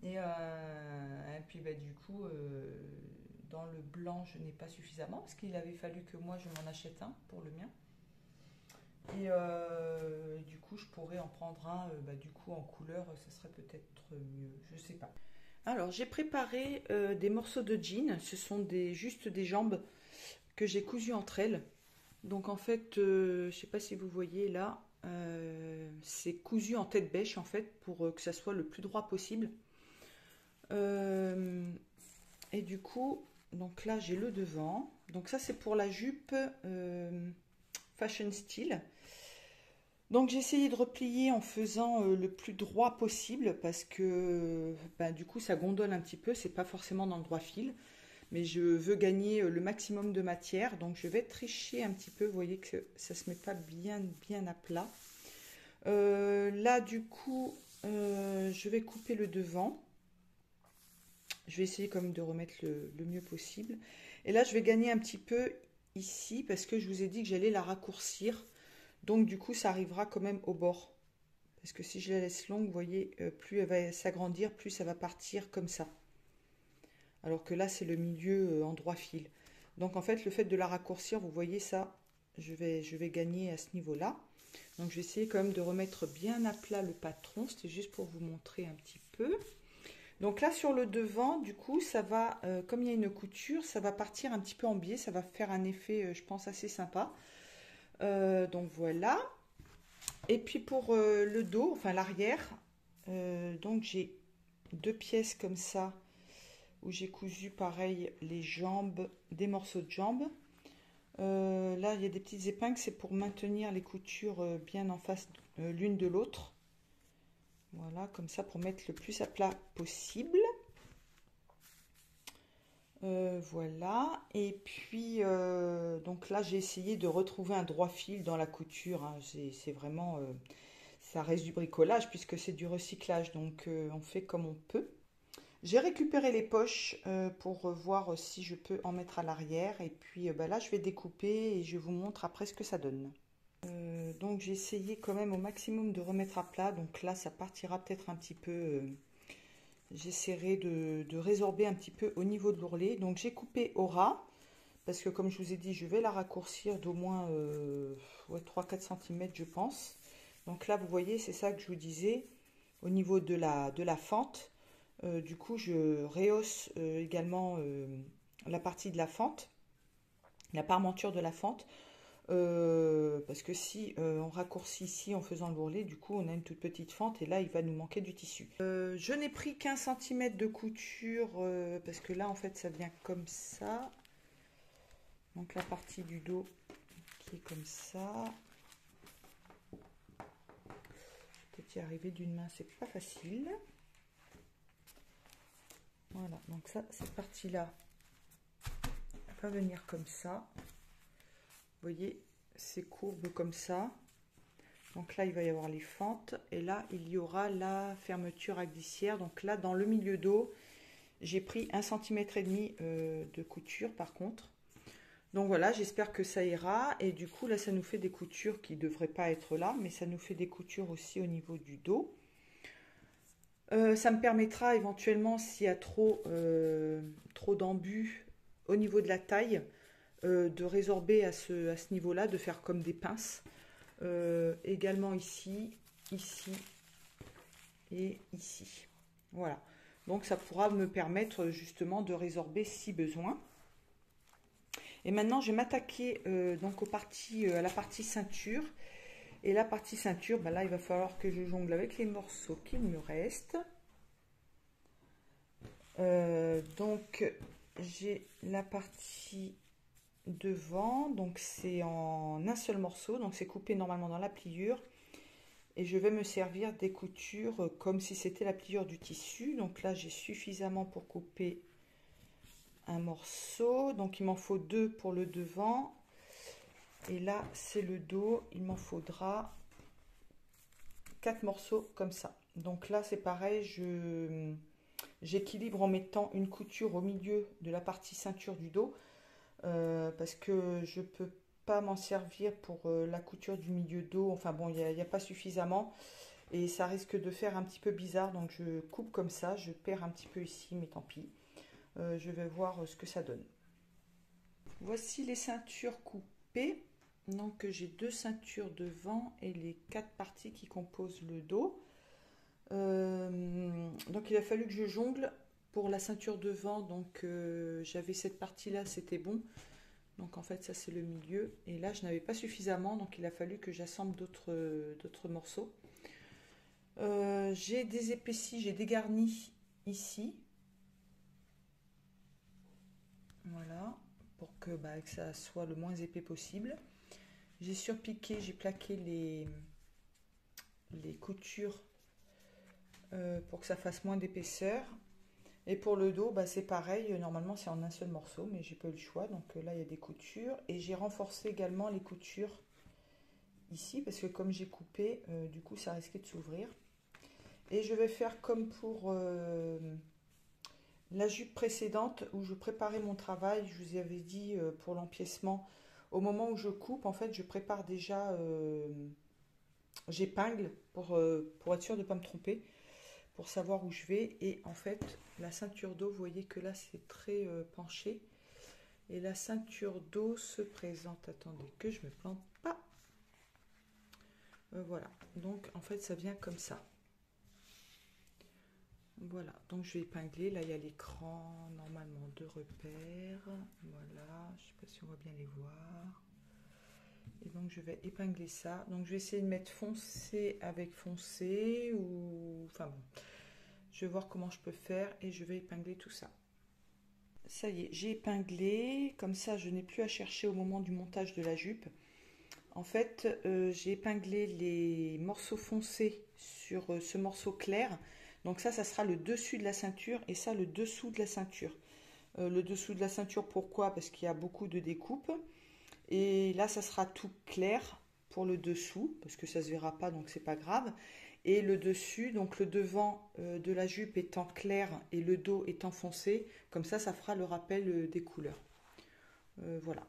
Et puis bah, du coup, dans le blanc, je n'ai pas suffisamment, parce qu'il avait fallu que moi je m'en achète un pour le mien. Et du coup, je pourrais en prendre un bah, du coup en couleur, ça serait peut-être mieux, je sais pas. Alors, j'ai préparé des morceaux de jean. Ce sont juste des jambes que j'ai cousues entre elles. Donc, en fait, je ne sais pas si vous voyez là, c'est cousu en tête bêche, en fait, pour que ça soit le plus droit possible. Et du coup, donc là, j'ai le devant. Donc ça, c'est pour la jupe fashion style. Donc j'ai essayé de replier en faisant le plus droit possible parce que bah, du coup ça gondole un petit peu, c'est pas forcément dans le droit fil, mais je veux gagner le maximum de matière, donc je vais tricher un petit peu, vous voyez que ça se met pas bien à plat. Là du coup je vais couper le devant, je vais essayer quand même de remettre le mieux possible, et là je vais gagner un petit peu ici parce que je vous ai dit que j'allais la raccourcir. Donc du coup, ça arrivera quand même au bord. Parce que si je la laisse longue, vous voyez, plus elle va s'agrandir, plus ça va partir comme ça. Alors que là, c'est le milieu en droit fil. Donc en fait, le fait de la raccourcir, vous voyez ça, je vais gagner à ce niveau-là. Donc je vais essayer quand même de remettre bien à plat le patron. C'était juste pour vous montrer un petit peu. Donc là, sur le devant, du coup, ça va, comme il y a une couture, ça va partir un petit peu en biais. Ça va faire un effet, je pense, assez sympa. Donc voilà. Et puis pour le dos, enfin l'arrière, donc j'ai deux pièces comme ça où j'ai cousu pareil les jambes, des morceaux de jambes. Là il y a des petites épingles, c'est pour maintenir les coutures bien en face l'une de l'autre. Voilà, comme ça pour mettre le plus à plat possible. Voilà, et puis donc là j'ai essayé de retrouver un droit fil dans la couture, hein. C'est vraiment, ça reste du bricolage puisque c'est du recyclage, donc on fait comme on peut. J'ai récupéré les poches pour voir si je peux en mettre à l'arrière, et puis bah, là je vais découper et je vous montre après ce que ça donne. Donc j'ai essayé quand même au maximum de remettre à plat, donc là ça partira peut-être un petit peu. J'essaierai de résorber un petit peu au niveau de l'ourlet. Donc j'ai coupé au ras, parce que comme je vous ai dit, je vais la raccourcir d'au moins ouais, 3-4 cm je pense. Donc là vous voyez, c'est ça que je vous disais, au niveau de la fente. Du coup je rehausse également la partie de la fente, la parmenture de la fente. Parce que si on raccourcit ici en faisant l'ourlet, du coup on a une toute petite fente et là il va nous manquer du tissu. Je n'ai pris qu'1 cm de couture parce que là en fait ça vient comme ça. Donc la partie du dos qui est comme ça. Peut-être y arriver d'une main, c'est pas facile. Voilà, donc ça, cette partie-là va venir comme ça. Vous voyez, c'est courbe comme ça. Donc là, il va y avoir les fentes. Et là, il y aura la fermeture à glissière. Donc là, dans le milieu dos, j'ai pris 1,5 cm de couture par contre. Donc voilà, j'espère que ça ira. Et du coup, là, ça nous fait des coutures qui ne devraient pas être là. Mais ça nous fait des coutures aussi au niveau du dos. Ça me permettra éventuellement, s'il y a trop d'embus au niveau de la taille, de résorber à ce niveau-là, de faire comme des pinces. Également ici, ici et ici. Voilà. Donc ça pourra me permettre justement de résorber si besoin. Et maintenant je vais m'attaquer donc à la partie ceinture. Et la partie ceinture, ben là il va falloir que je jongle avec les morceaux qu'il me reste. Donc j'ai la partie devant, donc c'est en un seul morceau, donc c'est coupé normalement dans la pliure. Et je vais me servir des coutures comme si c'était la pliure du tissu. Donc là, j'ai suffisamment pour couper un morceau. Donc il m'en faut 2 pour le devant. Et là, c'est le dos. Il m'en faudra 4 morceaux comme ça. Donc là, c'est pareil. J'équilibre en mettant une couture au milieu de la partie ceinture du dos. Parce que je peux pas m'en servir pour la couture du milieu dos. Enfin bon, il n'y a pas suffisamment. Et ça risque de faire un petit peu bizarre, donc je coupe comme ça, je perds un petit peu ici, mais tant pis. Je vais voir ce que ça donne. Voici les ceintures coupées. Donc j'ai 2 ceintures devant et les 4 parties qui composent le dos. Donc il a fallu que je jongle pour la ceinture devant. Donc j'avais cette partie-là, c'était bon. Donc en fait ça c'est le milieu. Et là je n'avais pas suffisamment, donc il a fallu que j'assemble d'autres morceaux. J'ai désépaissi, j'ai dégarni ici. Voilà, pour que ça soit le moins épais possible. J'ai surpiqué, j'ai plaqué les coutures pour que ça fasse moins d'épaisseur. Et pour le dos, c'est pareil, normalement c'est en un seul morceau, mais j'ai pas eu le choix. Donc là il y a des coutures. Et j'ai renforcé également les coutures ici, parce que comme j'ai coupé, du coup ça risquait de s'ouvrir. Et je vais faire comme pour la jupe précédente où je préparais mon travail. Je vous avais dit pour l'empiècement, au moment où je coupe, en fait, je prépare déjà, j'épingle pour être sûr de ne pas me tromper, pour savoir où je vais. Et en fait, la ceinture dos, vous voyez que là, c'est très penché. Et la ceinture dos se présente, attendez que je ne me plante pas. Voilà, donc en fait, ça vient comme ça. Voilà, donc je vais épingler. Là, il y a l'écran, normalement 2 repères. Voilà, je ne sais pas si on va bien les voir. Et donc, je vais épingler ça. Donc, je vais essayer de mettre foncé avec foncé. Ou... Enfin bon, je vais voir comment je peux faire et je vais épingler tout ça. Ça y est, j'ai épinglé. Comme ça, je n'ai plus à chercher au moment du montage de la jupe. En fait, j'ai épinglé les morceaux foncés sur ce morceau clair. Donc ça sera le dessus de la ceinture et ça le dessous de la ceinture. Le dessous de la ceinture, pourquoi? Parce qu'il y a beaucoup de découpes. Et là, ça sera tout clair pour le dessous, parce que ça se verra pas, donc c'est pas grave. Et le dessus, donc le devant de la jupe étant clair et le dos étant foncé, comme ça fera le rappel des couleurs. Voilà.